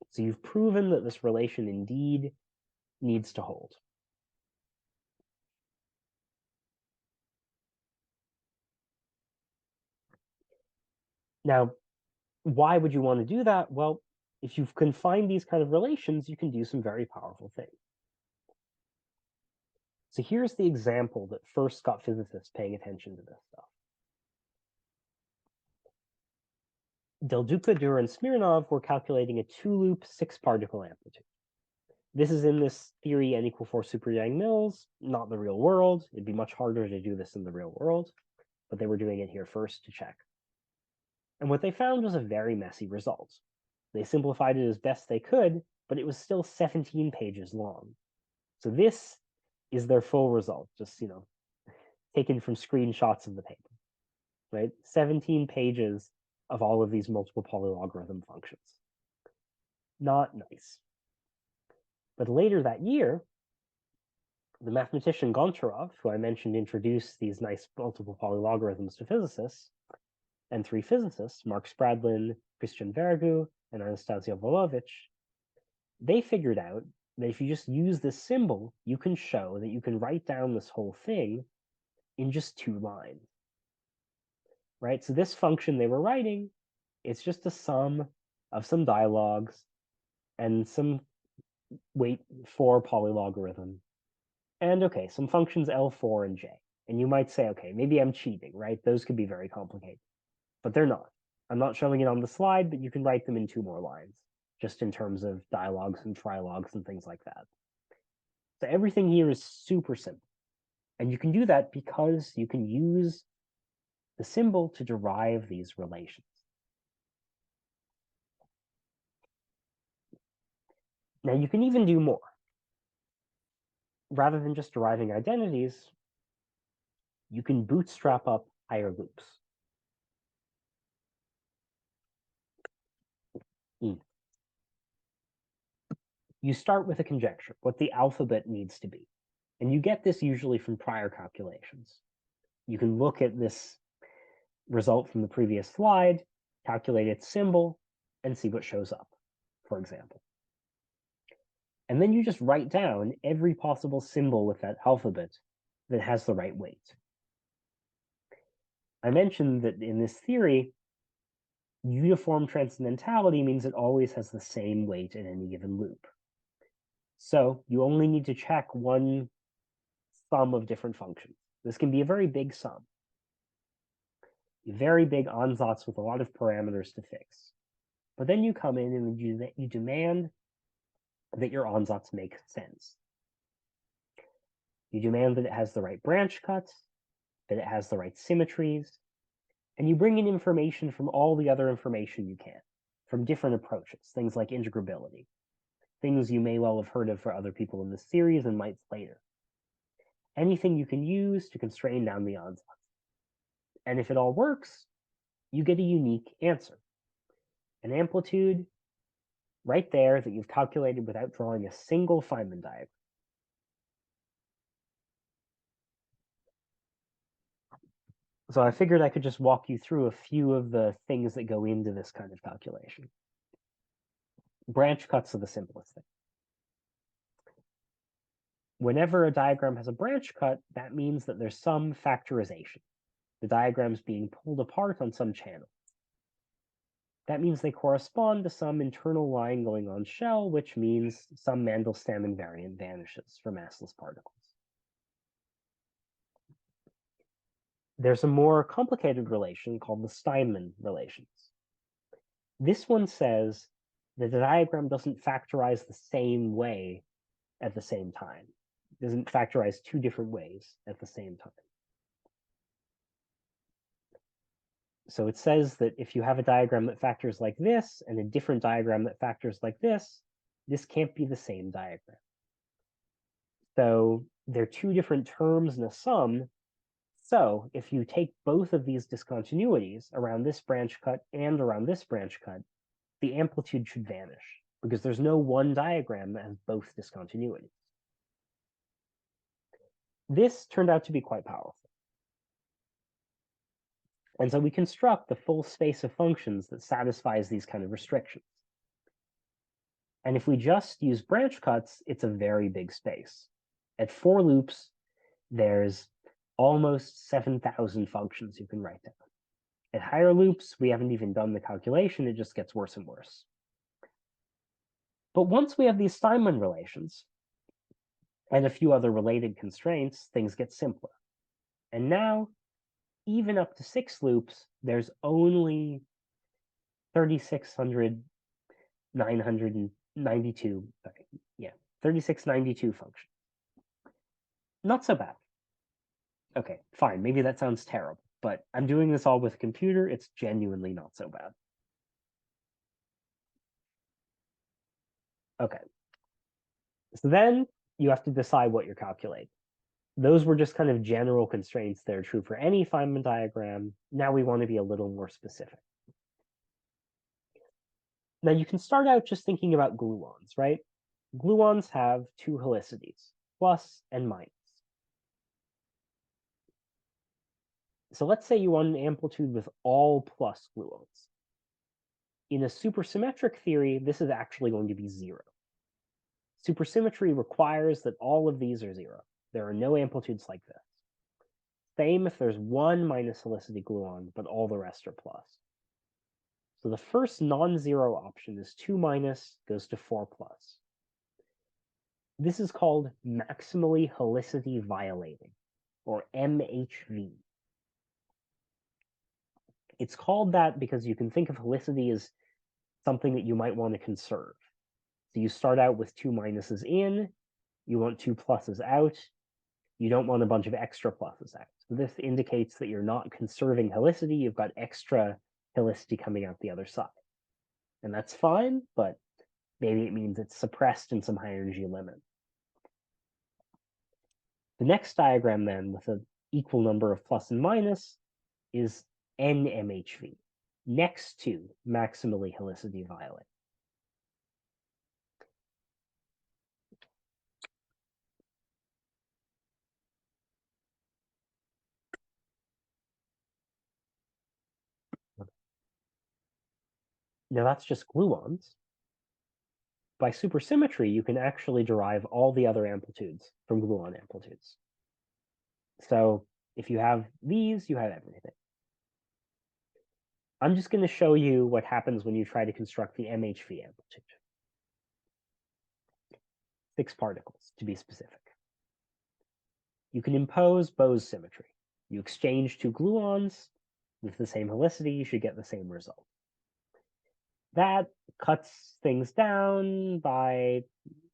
So you've proven that this relation indeed needs to hold. Now, why would you want to do that? Well, if you can find these kind of relations, you can do some very powerful things. So here's the example that first got physicists paying attention to this stuff. Del Duca, Dürr, and Smirnov were calculating a 2-loop 6-particle amplitude. This is in this theory n equal 4 super Yang-Mills, not the real world. It'd be much harder to do this in the real world, but they were doing it here first to check. And what they found was a very messy result. They simplified it as best they could, but it was still 17 pages long. So this is their full result, just, taken from screenshots of the paper, right? 17 pages of all of these multiple polylogarithm functions. Not nice. But later that year, the mathematician Goncharov, who I mentioned introduced these nice multiple polylogarithms to physicists, and 3 physicists, Mark Spradlin, Christian Vergu, and Anastasia Volovich, they figured out that if you just use this symbol, you can show that you can write down this whole thing in just 2 lines. Right? So this function they were writing, it's just a sum of some dialogues and some weight 4 polylogarithm. And okay, some functions L4 and J. And you might say, okay, maybe I'm cheating, right? Those could be very complicated. But they're not. I'm not showing it on the slide, but you can write them in 2 more lines, just in terms of dialogues and trilogues and things like that. So everything here is super simple. And you can do that because you can use the symbol to derive these relations. Now you can even do more. Rather than just deriving identities, you can bootstrap up higher loops. You start with a conjecture, what the alphabet needs to be. And you get this usually from prior calculations. You can look at this result from the previous slide, calculate its symbol, and see what shows up, for example. And then you just write down every possible symbol with that alphabet that has the right weight. I mentioned that in this theory, uniform transcendentality means it always has the same weight in any given loop. So you only need to check one sum of different functions. This can be a very big sum. A very big ansatz with a lot of parameters to fix. But then you come in and you demand that your ansatz make sense. You demand that it has the right branch cuts, that it has the right symmetries, and you bring in information from all the other information you can, from different approaches, things like integrability, things you may well have heard of for other people in this series and might later. Anything you can use to constrain down the ansatz. And if it all works, you get a unique answer. An amplitude right there that you've calculated without drawing a single Feynman diagram. So I figured I could just walk you through a few of the things that go into this kind of calculation. Branch cuts are the simplest thing. Whenever a diagram has a branch cut, that means that there's some factorization. The diagram's being pulled apart on some channel. That means they correspond to some internal line going on shell, which means some Mandelstam invariant vanishes for massless particles. There's a more complicated relation called the Steinman relations. This one says that the diagram doesn't factorize the same way at the same time. It doesn't factorize 2 different ways at the same time. So it says that if you have a diagram that factors like this and a different diagram that factors like this can't be the same diagram. So they're two different terms in a sum. So if you take both of these discontinuities around this branch cut and around this branch cut, the amplitude should vanish because there's no one diagram that has both discontinuities. This turned out to be quite powerful. And so we construct the full space of functions that satisfies these kind of restrictions. And if we just use branch cuts, it's a very big space. At 4 loops, there's almost 7,000 functions you can write down. At higher loops, we haven't even done the calculation. It just gets worse and worse. But once we have these Steinmann relations and a few other related constraints, things get simpler. And now, even up to 6 loops, there's only 3692 functions. Not so bad. Okay, fine, maybe that sounds terrible, but I'm doing this all with a computer. It's genuinely not so bad. Okay. So then you have to decide what you're calculating. Those were just kind of general constraints that are true for any Feynman diagram. Now we want to be a little more specific. Now you can start out just thinking about gluons, right? Gluons have 2 helicities, plus and minus. So let's say you want an amplitude with all plus gluons. In a supersymmetric theory, this is actually going to be 0. Supersymmetry requires that all of these are 0. There are no amplitudes like this. Same if there's 1 minus helicity gluon, but all the rest are plus. So the first non-zero option is 2 minus goes to 4 plus. This is called maximally helicity violating, or MHV. It's called that because you can think of helicity as something that you might want to conserve. So you start out with 2 minuses in, you want 2 pluses out, you don't want a bunch of extra pluses out. So this indicates that you're not conserving helicity, you've got extra helicity coming out the other side. And that's fine, but maybe it means it's suppressed in some high energy limit. The next diagram then, with an equal number of plus and minus, is NMHV, next to maximally helicity violating. Now that's just gluons. By supersymmetry, you can actually derive all the other amplitudes from gluon amplitudes. So if you have these, you have everything. I'm just going to show you what happens when you try to construct the MHV amplitude. 6 particles, to be specific. You can impose Bose symmetry. You exchange 2 gluons with the same helicity, you should get the same result. That cuts things down by,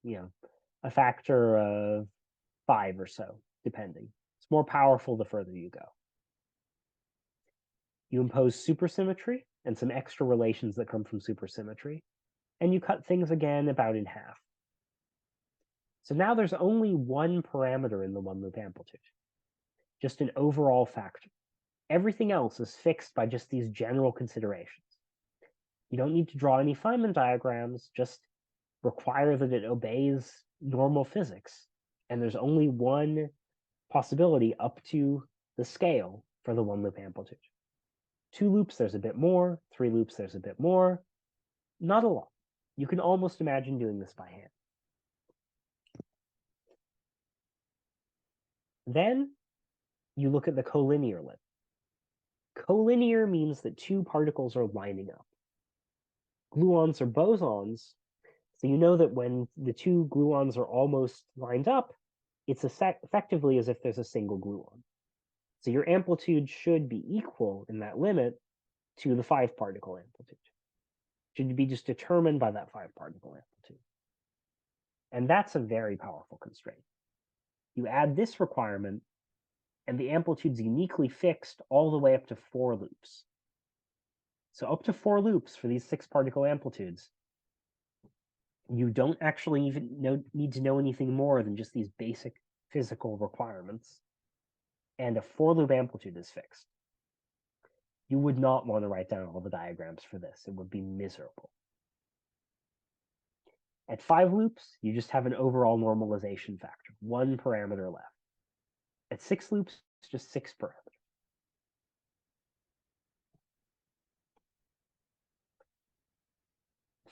a factor of 5 or so, depending. It's more powerful the further you go. You impose supersymmetry and some extra relations that come from supersymmetry, and you cut things again about in half. So now there's only one parameter in the one-loop amplitude, just an overall factor. Everything else is fixed by just these general considerations. You don't need to draw any Feynman diagrams, just require that it obeys normal physics. And there's only one possibility up to the scale for the one-loop amplitude. 2 loops, there's a bit more. 3 loops, there's a bit more. Not a lot. You can almost imagine doing this by hand. Then you look at the collinear limit. Collinear means that 2 particles are lining up. Gluons are bosons, so you know that when the 2 gluons are almost lined up, it's effectively as if there's a single gluon. So your amplitude should be equal in that limit to the 5-particle amplitude. Should be just determined by that 5-particle amplitude. And that's a very powerful constraint. You add this requirement, and the amplitude's uniquely fixed all the way up to 4 loops. So up to 4 loops for these 6-particle amplitudes. You don't actually even need to know anything more than just these basic physical requirements. And a 4-loop amplitude is fixed. You would not want to write down all the diagrams for this. It would be miserable. At 5 loops, you just have an overall normalization factor, 1 parameter left. At 6 loops, it's just 6 parameters.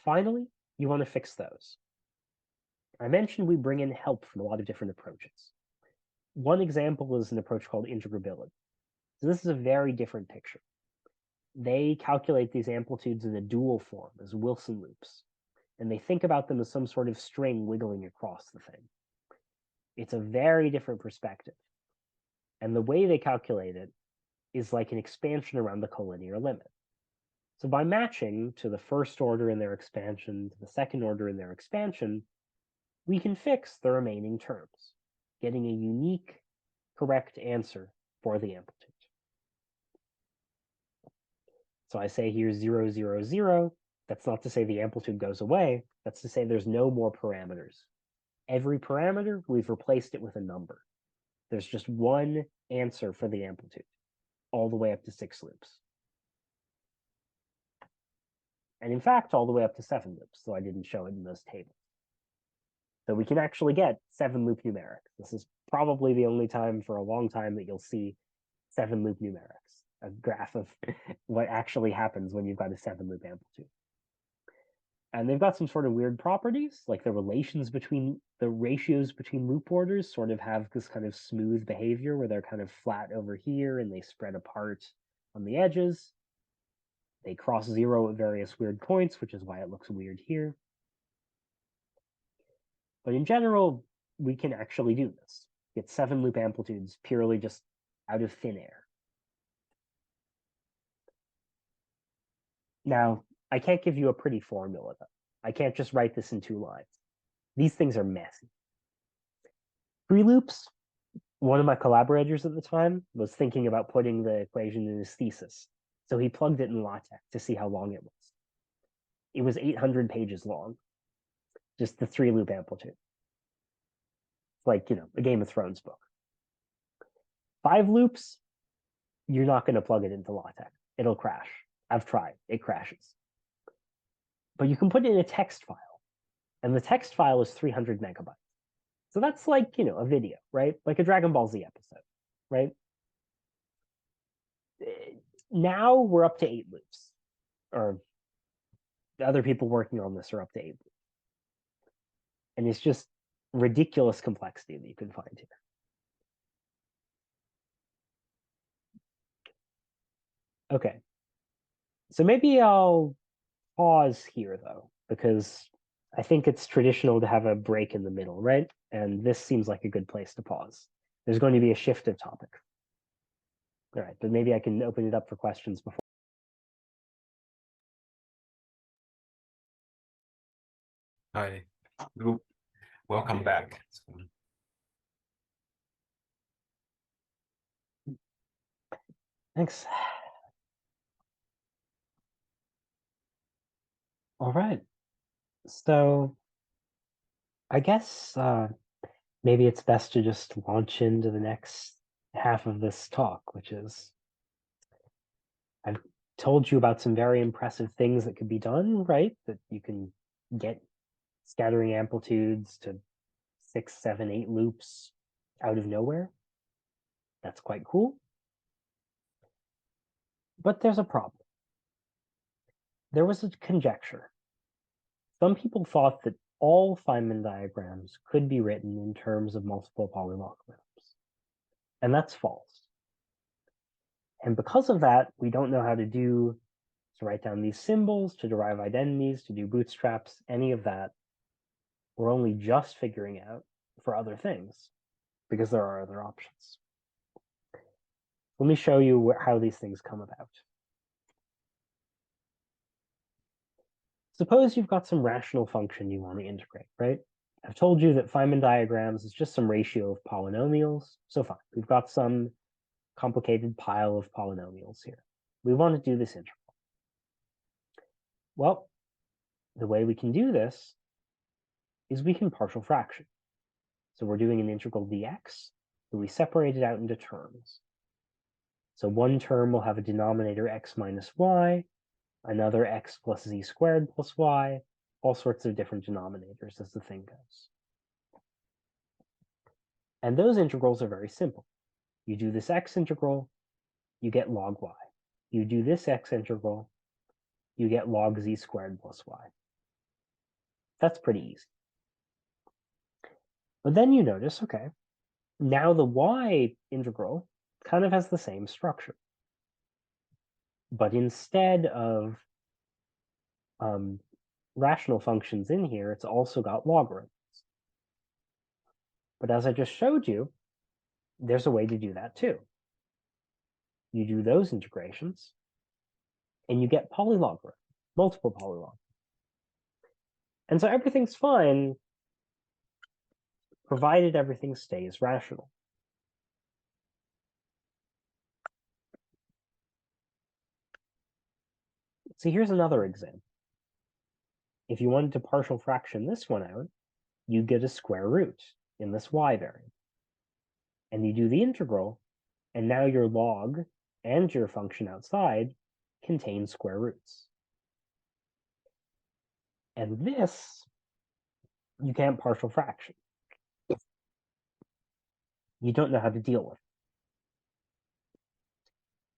Finally, you want to fix those. I mentioned we bring in help from a lot of different approaches. One example is an approach called integrability. So this is a very different picture. They calculate these amplitudes in a dual form as Wilson loops, and they think about them as some sort of string wiggling across the thing. It's a very different perspective. And the way they calculate it is like an expansion around the collinear limit. So by matching to the first order in their expansion, to the second order in their expansion, we can fix the remaining terms, getting a unique, correct answer for the amplitude. So I say here 0, 0, 0. That's not to say the amplitude goes away. That's to say there's no more parameters. Every parameter, we've replaced it with a number. There's just one answer for the amplitude, all the way up to 6 loops. And in fact, all the way up to 7 loops, so I didn't show it in those tables. So we can actually get 7-loop numerics. This is probably the only time for a long time that you'll see 7-loop numerics, a graph of what actually happens when you've got a 7-loop amplitude. And they've got some sort of weird properties, like the ratios between loop orders sort of have this kind of smooth behavior where they're kind of flat over here and they spread apart on the edges. They cross 0 at various weird points, which is why it looks weird here. But in general, we can actually do this. Get 7-loop amplitudes purely just out of thin air. Now, I can't give you a pretty formula, though. I can't just write this in 2 lines. These things are messy. 3 loops, one of my collaborators at the time was thinking about putting the equation in his thesis. So he plugged it in LaTeX to see how long it was. It was 800 pages long, just the 3-loop amplitude. It's like, a Game of Thrones book. 5 loops, you're not going to plug it into LaTeX. It'll crash. I've tried. It crashes. But you can put it in a text file. And the text file is 300 megabytes. So that's like, a video, right? Like a Dragon Ball Z episode, right? Now we're up to 8 loops. Or the other people working on this are up to 8 loops. And it's just ridiculous complexity that you can find here. Okay. So maybe I'll pause here, though, because I think it's traditional to have a break in the middle, right? And this seems like a good place to pause. There's going to be a shift of topic. All right, but maybe I can open it up for questions before. Hi, welcome back. Thanks. All right. So I guess maybe it's best to just launch into the next half of this talk, which is I've told you about some very impressive things that could be done, right? That you can get scattering amplitudes to 6, 7, 8 loops out of nowhere. That's quite cool. But there's a problem. There was a conjecture. Some people thought that all Feynman diagrams could be written in terms of multiple polylogarithms. And that's false. And because of that, we don't know how to write down these symbols, to derive identities, to do bootstraps, any of that. We're only just figuring out for other things because there are other options. Let me show you how these things come about. Suppose you've got some rational function you want to integrate, right? I've told you that Feynman diagrams is just some ratio of polynomials. So fine, we've got some complicated pile of polynomials here. We want to do this integral. Well, the way we can do this is we can partial fraction. So we're doing an integral dx, so we separate it out into terms. So one term will have a denominator x minus y, another x plus z squared plus y, all sorts of different denominators as the thing goes. And those integrals are very simple. You do this x integral, you get log y. You do this x integral, you get log z squared plus y. That's pretty easy. But then you notice, okay, now the y integral kind of has the same structure. But instead of rational functions in here, it's also got logarithms. But as I just showed you, there's a way to do that too. You do those integrations, and you get polylogarithms, multiple polylogarithms. And so everything's fine, provided everything stays rational. So here's another example. If you wanted to partial fraction this one out, you get a square root in this y variable. And you do the integral, and now your log and your function outside contain square roots. And this, you can't partial fraction. You don't know how to deal with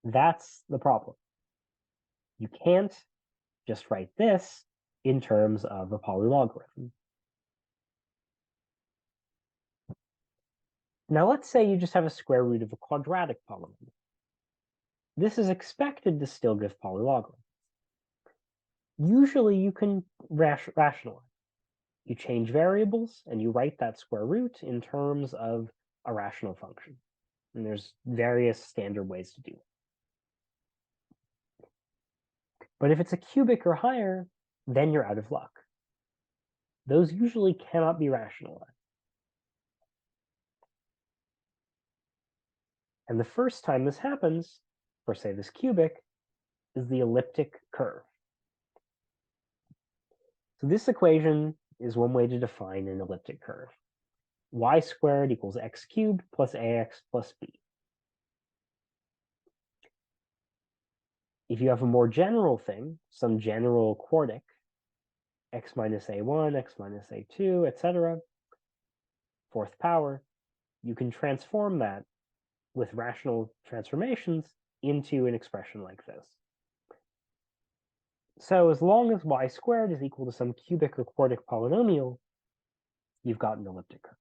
it. That's the problem. You can't just write this in terms of a polylogarithm. Now let's say you just have a square root of a quadratic polynomial. This is expected to still give polylogarithms. Usually you can rationalize. You change variables and you write that square root in terms of a rational function. And there's various standard ways to do it. But if it's a cubic or higher, then you're out of luck. Those usually cannot be rationalized. And the first time this happens, for say this cubic, is the elliptic curve. So this equation is one way to define an elliptic curve. Y squared equals x cubed plus ax plus b. If you have a more general thing, some general quartic, x minus a1, x minus a2, etc., fourth power, you can transform that with rational transformations into an expression like this. So as long as y squared is equal to some cubic or quartic polynomial, you've got an elliptic curve.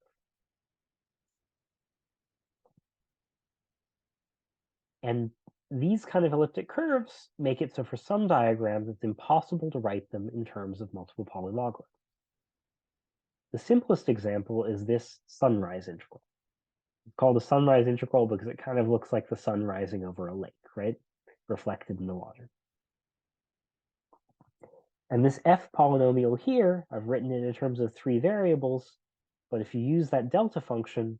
And these kind of elliptic curves make it so for some diagrams, it's impossible to write them in terms of multiple polylogarithms. The simplest example is this sunrise integral. It's called a sunrise integral because it kind of looks like the sun rising over a lake, right? Reflected in the water. And this f polynomial here, I've written it in terms of 3 variables, but if you use that delta function,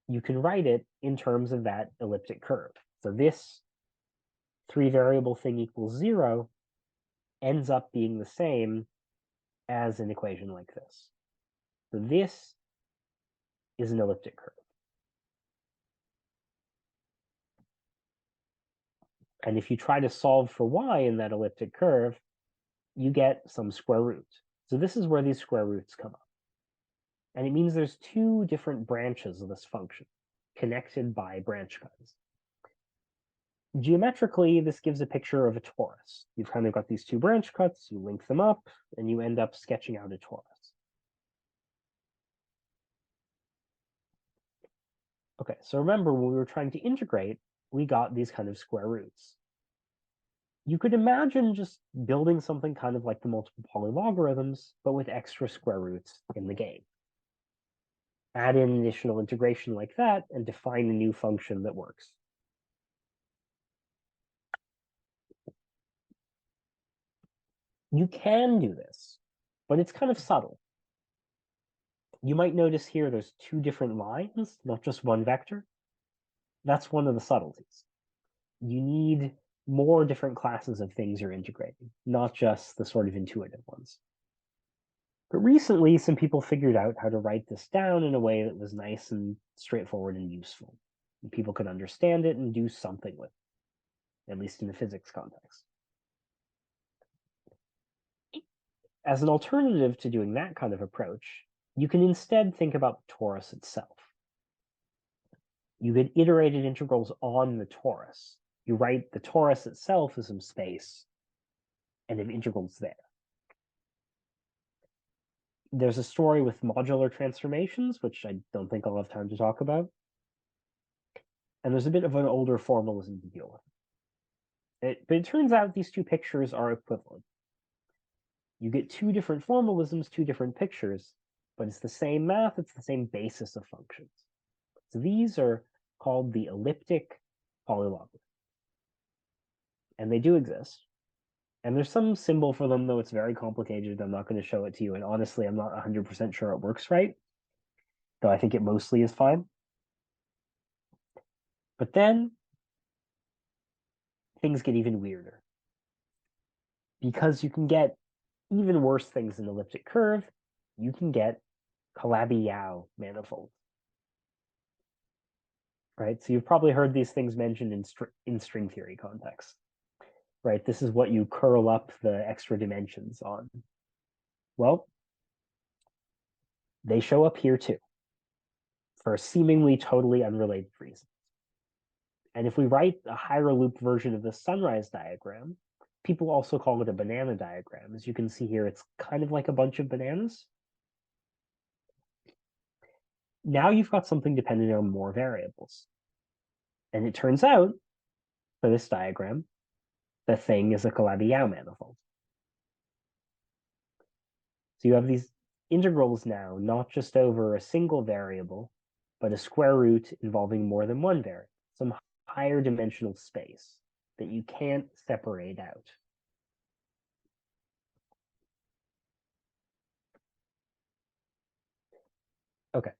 you can write it in terms of that elliptic curve. So this 3 variable thing equals 0 ends up being the same as an equation like this. So this is an elliptic curve. And if you try to solve for y in that elliptic curve, you get some square root. So this is where these square roots come up. And it means there's 2 different branches of this function, connected by branch cuts. Geometrically, this gives a picture of a torus. You've kind of got these 2 branch cuts, you link them up, and you end up sketching out a torus. Okay, so remember when we were trying to integrate, we got these kind of square roots. You could imagine just building something kind of like the multiple polylogarithms, but with extra square roots in the game. Add in additional integration like that, and define a new function that works. You can do this, but it's kind of subtle. You might notice here there's 2 different lines, not just one vector. That's one of the subtleties. You need more different classes of things you're integrating, not just the sort of intuitive ones. But recently, some people figured out how to write this down in a way that was nice and straightforward and useful. And people could understand it and do something with it, at least in the physics context. As an alternative to doing that kind of approach, you can instead think about the torus itself. You get iterated integrals on the torus. You write the torus itself as some space and have integrals there. There's a story with modular transformations, which I don't think I'll have time to talk about. And there's a bit of an older formalism to deal with. But it turns out these two pictures are equivalent. You get two different formalisms, two different pictures, but it's the same math, it's the same basis of functions. So these are called the elliptic polylogarithms. And they do exist. And there's some symbol for them, though it's very complicated. I'm not going to show it to you. And honestly, I'm not 100% sure it works right, though I think it mostly is fine. But then things get even weirder. Because you can get even worse things than elliptic curve, you can get Calabi-Yau manifolds. Right? So you've probably heard these things mentioned in string theory context. Right? This is what you curl up the extra dimensions on. Well, they show up here too, for seemingly totally unrelated reasons. And if we write a higher loop version of the sunrise diagram, people also call it a banana diagram. As you can see here, it's kind of like a bunch of bananas. Now you've got something dependent on more variables. And it turns out, for this diagram, the thing is a Calabi-Yau manifold. So you have these integrals now, not just over a single variable, but a square root involving more than one variable, some higher dimensional space that you can't separate out. Okay,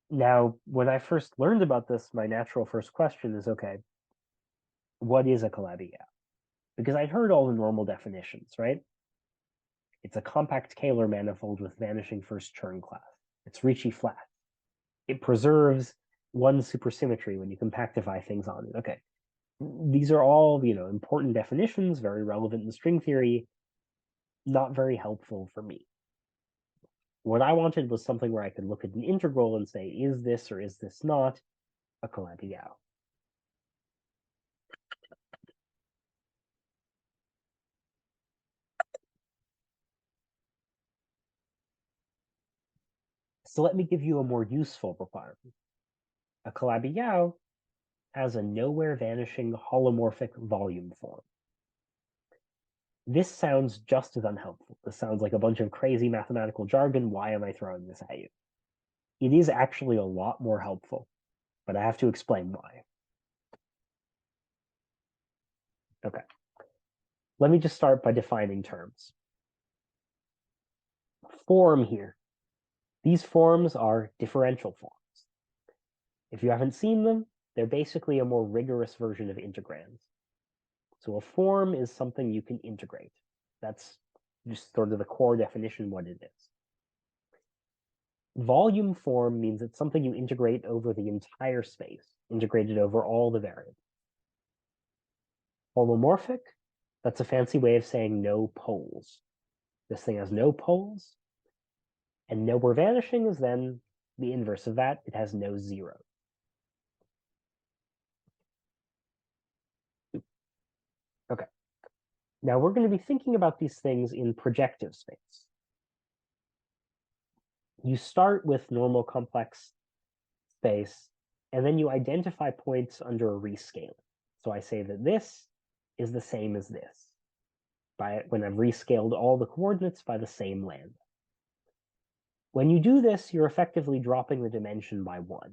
now when I first learned about this, my natural first question is, okay, what is a Calabi-Yau? Because I'd heard all the normal definitions, right? It's a compact Kähler manifold with vanishing first Chern class. It's Ricci flat. It preserves one supersymmetry when you compactify things on it. Okay, these are all, important definitions, very relevant in string theory, not very helpful for me. What I wanted was something where I could look at an integral and say, is this or is this not a Calabi-Yau? So let me give you a more useful requirement. A Calabi-Yau has a nowhere vanishing holomorphic volume form. This sounds just as unhelpful. This sounds like a bunch of crazy mathematical jargon. Why am I throwing this at you? It is actually a lot more helpful, but I have to explain why. Okay. Let me just start by defining terms. Form here. These forms are differential forms. If you haven't seen them, they're basically a more rigorous version of integrands. So a form is something you can integrate. That's just sort of the core definition what it is. Volume form means it's something you integrate over the entire space, integrated over all the variables. Holomorphic, that's a fancy way of saying no poles. This thing has no poles, and nowhere vanishing is then the inverse of that. It has no zero. Okay. Now we're going to be thinking about these things in projective space. You start with normal complex space, and then you identify points under a rescaling. So I say that this is the same as this, when I've rescaled all the coordinates by the same lambda. When you do this, you're effectively dropping the dimension by 1,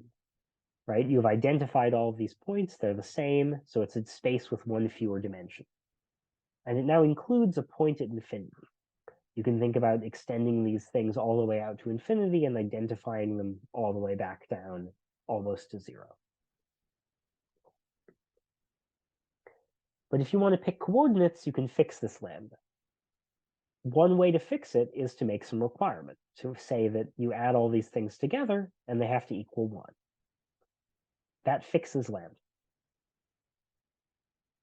right? You've identified all of these points, they're the same, so it's a space with one fewer dimension. And it now includes a point at infinity. You can think about extending these things all the way out to infinity and identifying them all the way back down, almost to 0. But if you want to pick coordinates, you can fix this lambda. One way to fix it is to make some requirement, to say that you add all these things together and they have to equal 1. That fixes lambda.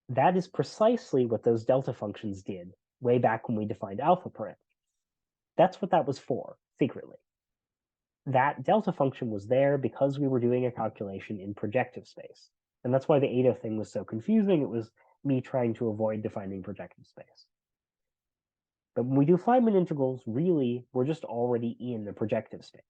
That is precisely what those delta functions did way back when we defined alpha parameters. That's what that was for, secretly. That delta function was there because we were doing a calculation in projective space. And that's why the eta thing was so confusing. It was me trying to avoid defining projective space. But when we do Feynman integrals, really, we're just already in the projective space.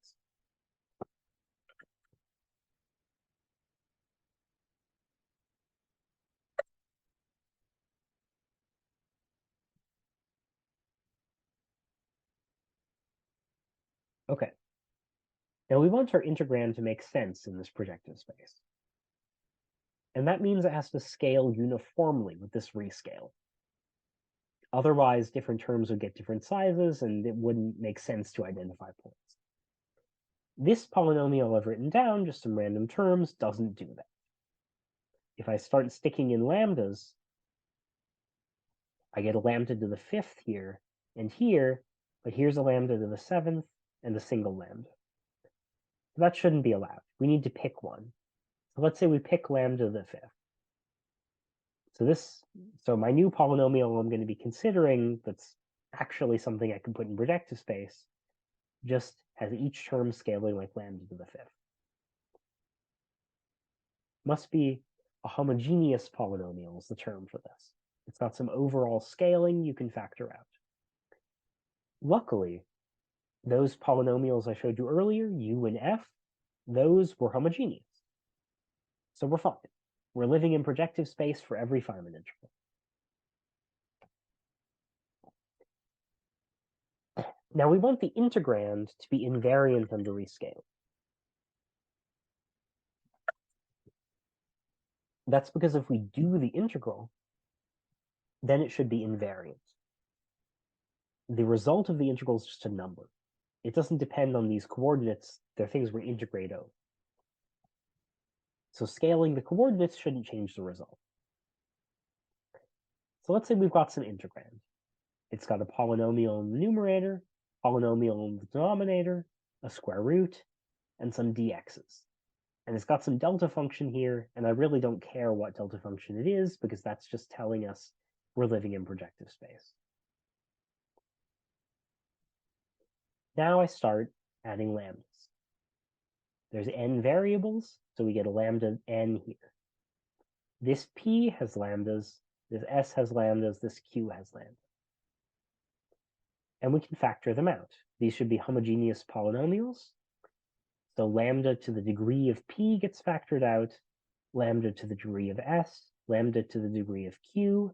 Okay. Now we want our integrand to make sense in this projective space. And that means it has to scale uniformly with this rescale. Otherwise, different terms would get different sizes, and it wouldn't make sense to identify points. This polynomial I've written down, just some random terms, doesn't do that. If I start sticking in lambdas, I get a lambda to the 5th here and here, but here's a lambda to the 7th and a single lambda. That shouldn't be allowed. We need to pick one. So let's say we pick lambda to the 5th. So my new polynomial I'm going to be considering that's actually something I can put in projective space just has each term scaling like lambda to the 5th. Must be a homogeneous polynomial is the term for this. It's got some overall scaling you can factor out. Luckily, those polynomials I showed you earlier, u and f, those were homogeneous. So we're fine. We're living in projective space for every Feynman integral. Now we want the integrand to be invariant under rescaling. That's because if we do the integral, then it should be invariant. The result of the integral is just a number. It doesn't depend on these coordinates. They're things we integrate over. So scaling the coordinates shouldn't change the result. So let's say we've got some integrand. It's got a polynomial in the numerator, polynomial in the denominator, a square root, and some dx's. And it's got some delta function here, and I really don't care what delta function it is, because that's just telling us we're living in projective space. Now I start adding lambdas. There's n variables, so we get a lambda n here. This p has lambdas, this s has lambdas, this q has lambdas. And we can factor them out. These should be homogeneous polynomials. So lambda to the degree of p gets factored out, lambda to the degree of s, lambda to the degree of q,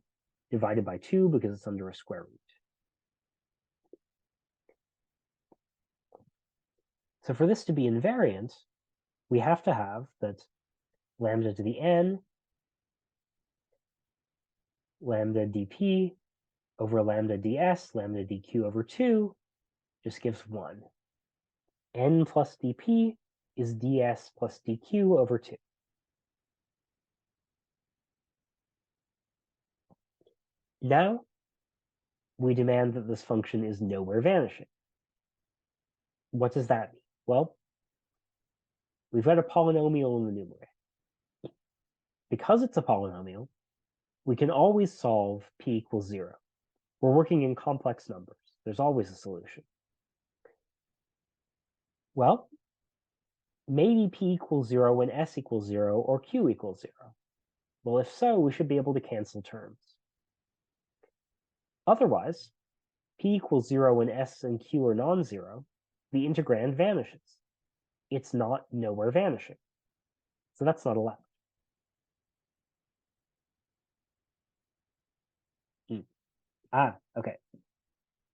divided by 2 because it's under a square root. So for this to be invariant, we have to have that lambda to the n, lambda dp over lambda ds, lambda dq over 2, just gives 1. N plus dp is ds plus dq over 2. Now, we demand that this function is nowhere vanishing. What does that mean? Well, we've got a polynomial in the numerator. Because it's a polynomial, we can always solve p equals 0. We're working in complex numbers. There's always a solution. Well, maybe p equals 0 when s equals 0 or q equals 0. Well, if so, we should be able to cancel terms. Otherwise, p equals 0 when s and q are non-zero, the integrand vanishes. It's not nowhere vanishing. So that's not allowed. Okay.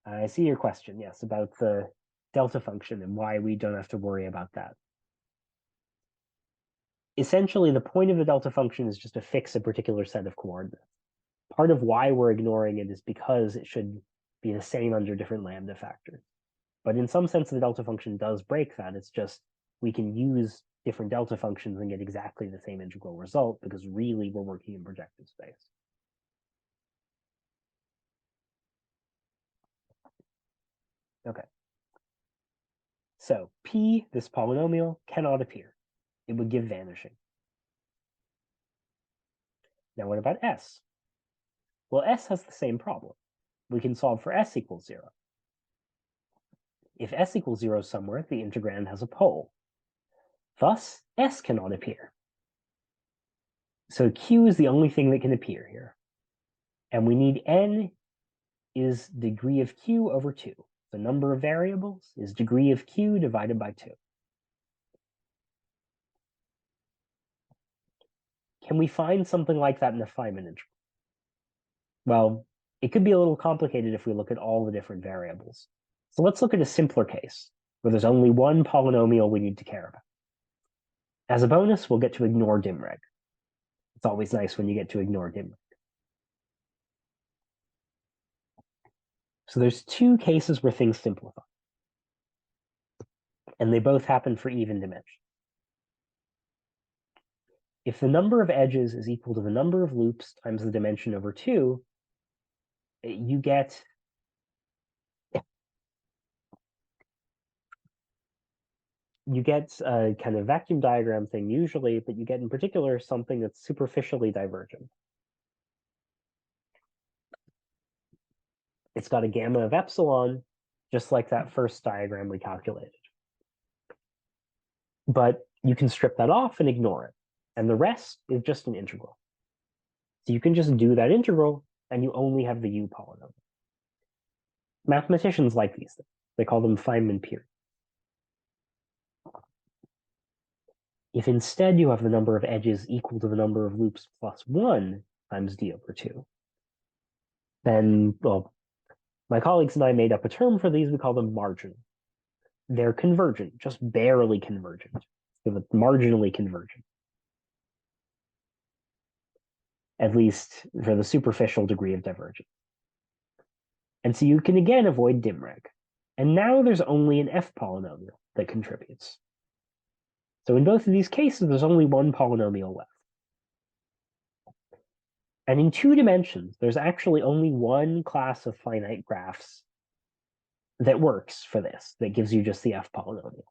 I see your question, yes, about the delta function and why we don't have to worry about that. Essentially, the point of the delta function is just to fix a particular set of coordinates. Part of why we're ignoring it is because it should be the same under different lambda factors. But in some sense, the delta function does break that. It's just we can use different delta functions and get exactly the same integral result because really we're working in projective space. Okay. So P, this polynomial, cannot appear. It would give vanishing. Now what about S? Well, S has the same problem. We can solve for S equals 0. If S equals 0 somewhere, the integrand has a pole. Thus, S cannot appear. So Q is the only thing that can appear here. And we need N is degree of Q over 2. The number of variables is degree of Q divided by 2. Can we find something like that in a Feynman integral? Well, it could be a little complicated if we look at all the different variables. So let's look at a simpler case where there's only one polynomial we need to care about. As a bonus, we'll get to ignore dimreg. It's always nice when you get to ignore dimreg. So there's two cases where things simplify. And they both happen for even dimension. If the number of edges is equal to the number of loops times the dimension over 2, you get a kind of vacuum diagram thing usually, but you get in particular something that's superficially divergent. It's got a gamma of epsilon, just like that first diagram we calculated. But you can strip that off and ignore it. And the rest is just an integral. So you can just do that integral, and you only have the U polynomial. Mathematicians like these things. They call them Feynman periods. If instead you have the number of edges equal to the number of loops plus 1 times d over 2, then, well, my colleagues and I made up a term for these. We call them marginal. They're convergent, just barely convergent. So marginally convergent. At least for the superficial degree of divergence. And so you can again avoid dimreg. And now there's only an F polynomial that contributes. So in both of these cases, there's only one polynomial left. And in 2 dimensions, there's actually only one class of finite graphs that works for this, that gives you just the F polynomial.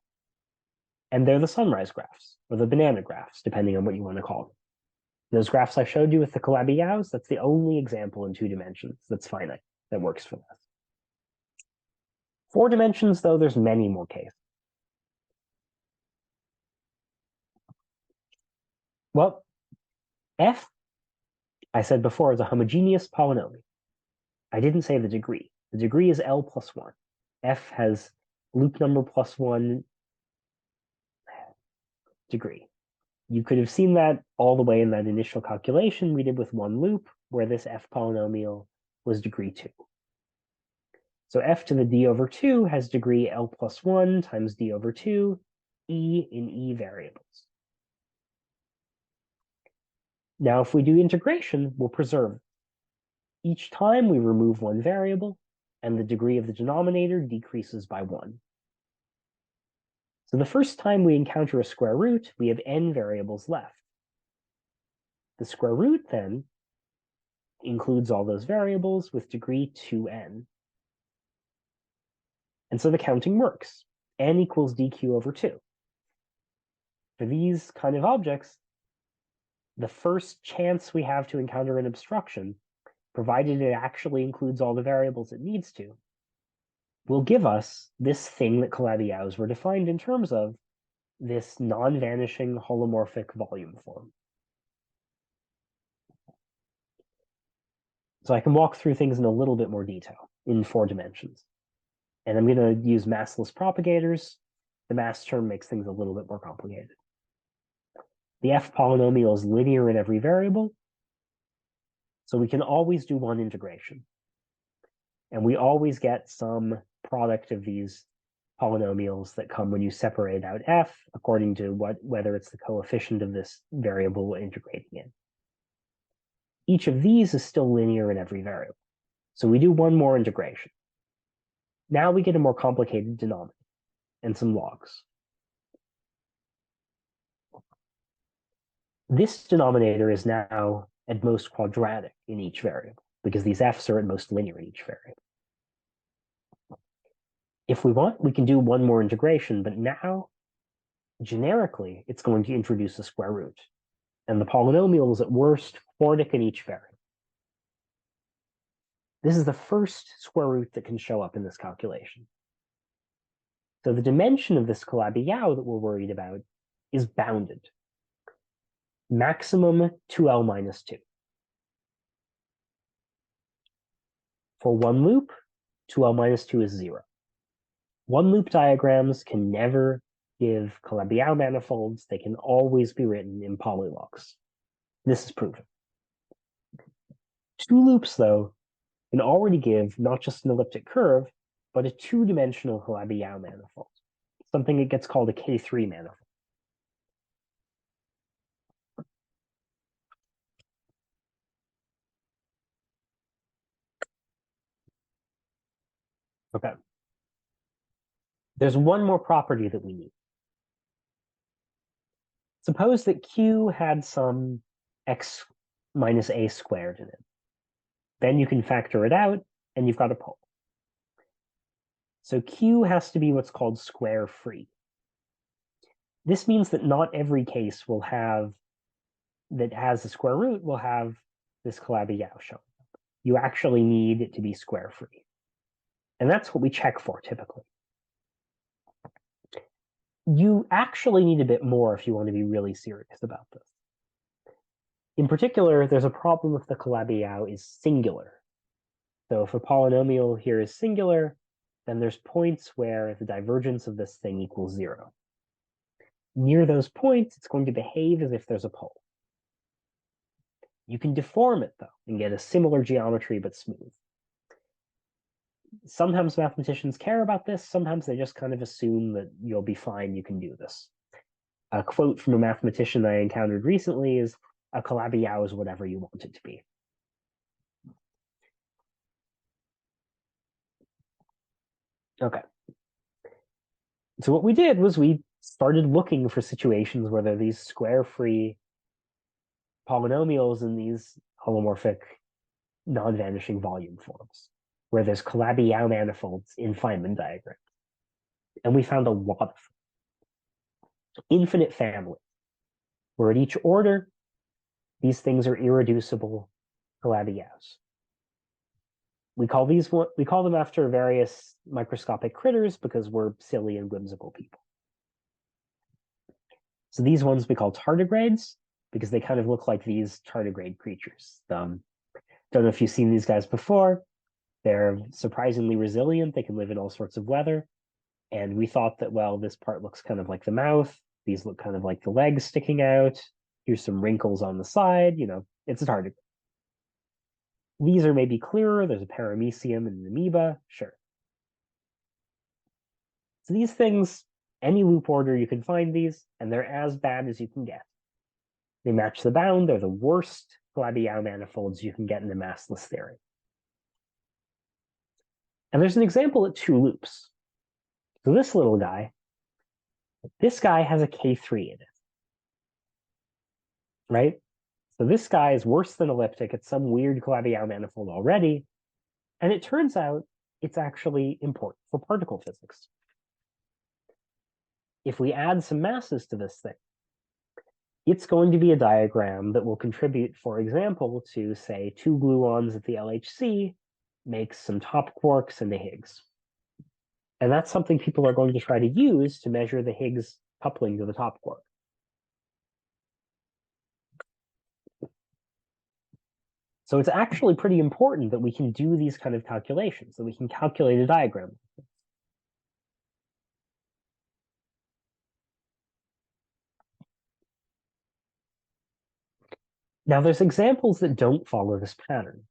And they're the sunrise graphs, or the banana graphs, depending on what you want to call them. Those graphs I showed you with the Calabi-Yaos, that's the only example in 2 dimensions that's finite, that works for this. 4 dimensions, though, there's many more cases. Well, F, I said before, is a homogeneous polynomial. I didn't say the degree. The degree is L plus 1. F has loop number plus 1 degree. You could have seen that all the way in that initial calculation we did with one loop, where this F polynomial was degree 2. So F to the d over 2 has degree L plus 1 times d over 2, E in E variables. Now, if we do integration, we'll preserve. Each time we remove one variable, and the degree of the denominator decreases by 1. So the first time we encounter a square root, we have n variables left. The square root, then, includes all those variables with degree 2n. And so the counting works. N equals dq over 2. For these kind of objects, the first chance we have to encounter an obstruction, provided it actually includes all the variables it needs to, will give us this thing that Calabi-Yaos were defined in terms of this non-vanishing holomorphic volume form. So I can walk through things in a little bit more detail in 4 dimensions. And I'm going to use massless propagators. The mass term makes things a little bit more complicated. The F polynomial is linear in every variable, so we can always do one integration. And we always get some product of these polynomials that come when you separate out F according to whether it's the coefficient of this variable we're integrating in. Each of these is still linear in every variable. So we do one more integration. Now we get a more complicated denominator and some logs. This denominator is now at most quadratic in each variable, because these f's are at most linear in each variable. If we want, we can do one more integration, but now, generically, it's going to introduce a square root. And the polynomial is at worst quartic in each variable. This is the first square root that can show up in this calculation. So the dimension of this Calabi-Yau that we're worried about is bounded. Maximum 2L minus 2. For one loop, 2L minus 2 is 0. One loop diagrams can never give Calabi-Yau manifolds. They can always be written in polylogs. This is proven. Two loops, though, can already give not just an elliptic curve, but a two-dimensional Calabi-Yau manifold, something that gets called a K3 manifold. Okay. There's one more property that we need. Suppose that Q had some x minus a squared in it. Then you can factor it out, and you've got a pole. So Q has to be what's called square free. This means that not every case will have that has a square root will have this Calabi-Yau shown. You actually need it to be square free. And that's what we check for typically. You actually need a bit more if you want to be really serious about this. In particular, there's a problem if the Calabi-Yau is singular. So if a polynomial here is singular, then there's points where the divergence of this thing equals 0. Near those points, it's going to behave as if there's a pole. You can deform it, though, and get a similar geometry but smooth. Sometimes mathematicians care about this. Sometimes they just kind of assume that you'll be fine, you can do this. A quote from a mathematician I encountered recently is, a Calabi-Yau is whatever you want it to be. Okay. So what we did was we started looking for situations where there are these square-free polynomials in these holomorphic non-vanishing volume forms, where there's Calabi-Yau manifolds in Feynman diagrams. And we found a lot of them. Infinite families, where at each order, these things are irreducible Calabi-Yaus. We call them after various microscopic critters because we're silly and whimsical people. So these ones we call tardigrades because they kind of look like these tardigrade creatures. Don't know if you've seen these guys before. They're surprisingly resilient. They can live in all sorts of weather. And we thought that, well, this part looks kind of like the mouth. These look kind of like the legs sticking out. Here's some wrinkles on the side. You know, it's a tardigrade. These are maybe clearer. There's a paramecium and an amoeba. Sure. So these things, any loop order, you can find these, and they're as bad as you can get. They match the bound. They're the worst Calabi-Yau manifolds you can get in a massless theory. And there's an example at two loops. So this little guy, this guy has a K3 in it, right? So this guy is worse than elliptic. It's some weird Calabi-Yau manifold already. And it turns out it's actually important for particle physics. If we add some masses to this thing, it's going to be a diagram that will contribute, for example, to, say, two gluons at the LHC makes some top quarks and the Higgs. And that's something people are going to try to use to measure the Higgs coupling to the top quark. So it's actually pretty important that we can do these kind of calculations, that we can calculate a diagram. Now, there's examples that don't follow this pattern,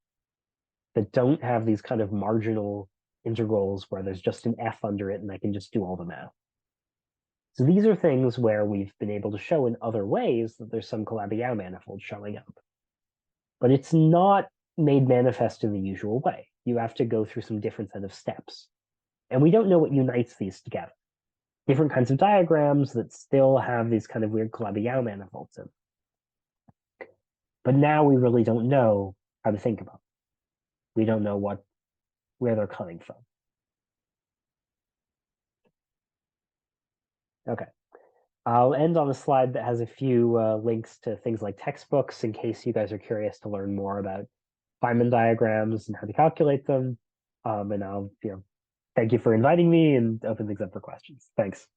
that don't have these kind of marginal integrals where there's just an f under it and I can just do all the math. So these are things where we've been able to show in other ways that there's some Calabi-Yau manifold showing up. But it's not made manifest in the usual way. You have to go through some different set of steps. And we don't know what unites these together. Different kinds of diagrams that still have these kind of weird Calabi-Yau manifolds in. But now we really don't know how to think about them. We don't know where they're coming from. Okay. I'll end on a slide that has a few links to things like textbooks in case you guys are curious to learn more about Feynman diagrams and how to calculate them. And I'll, thank you for inviting me and open things up for questions. Thanks.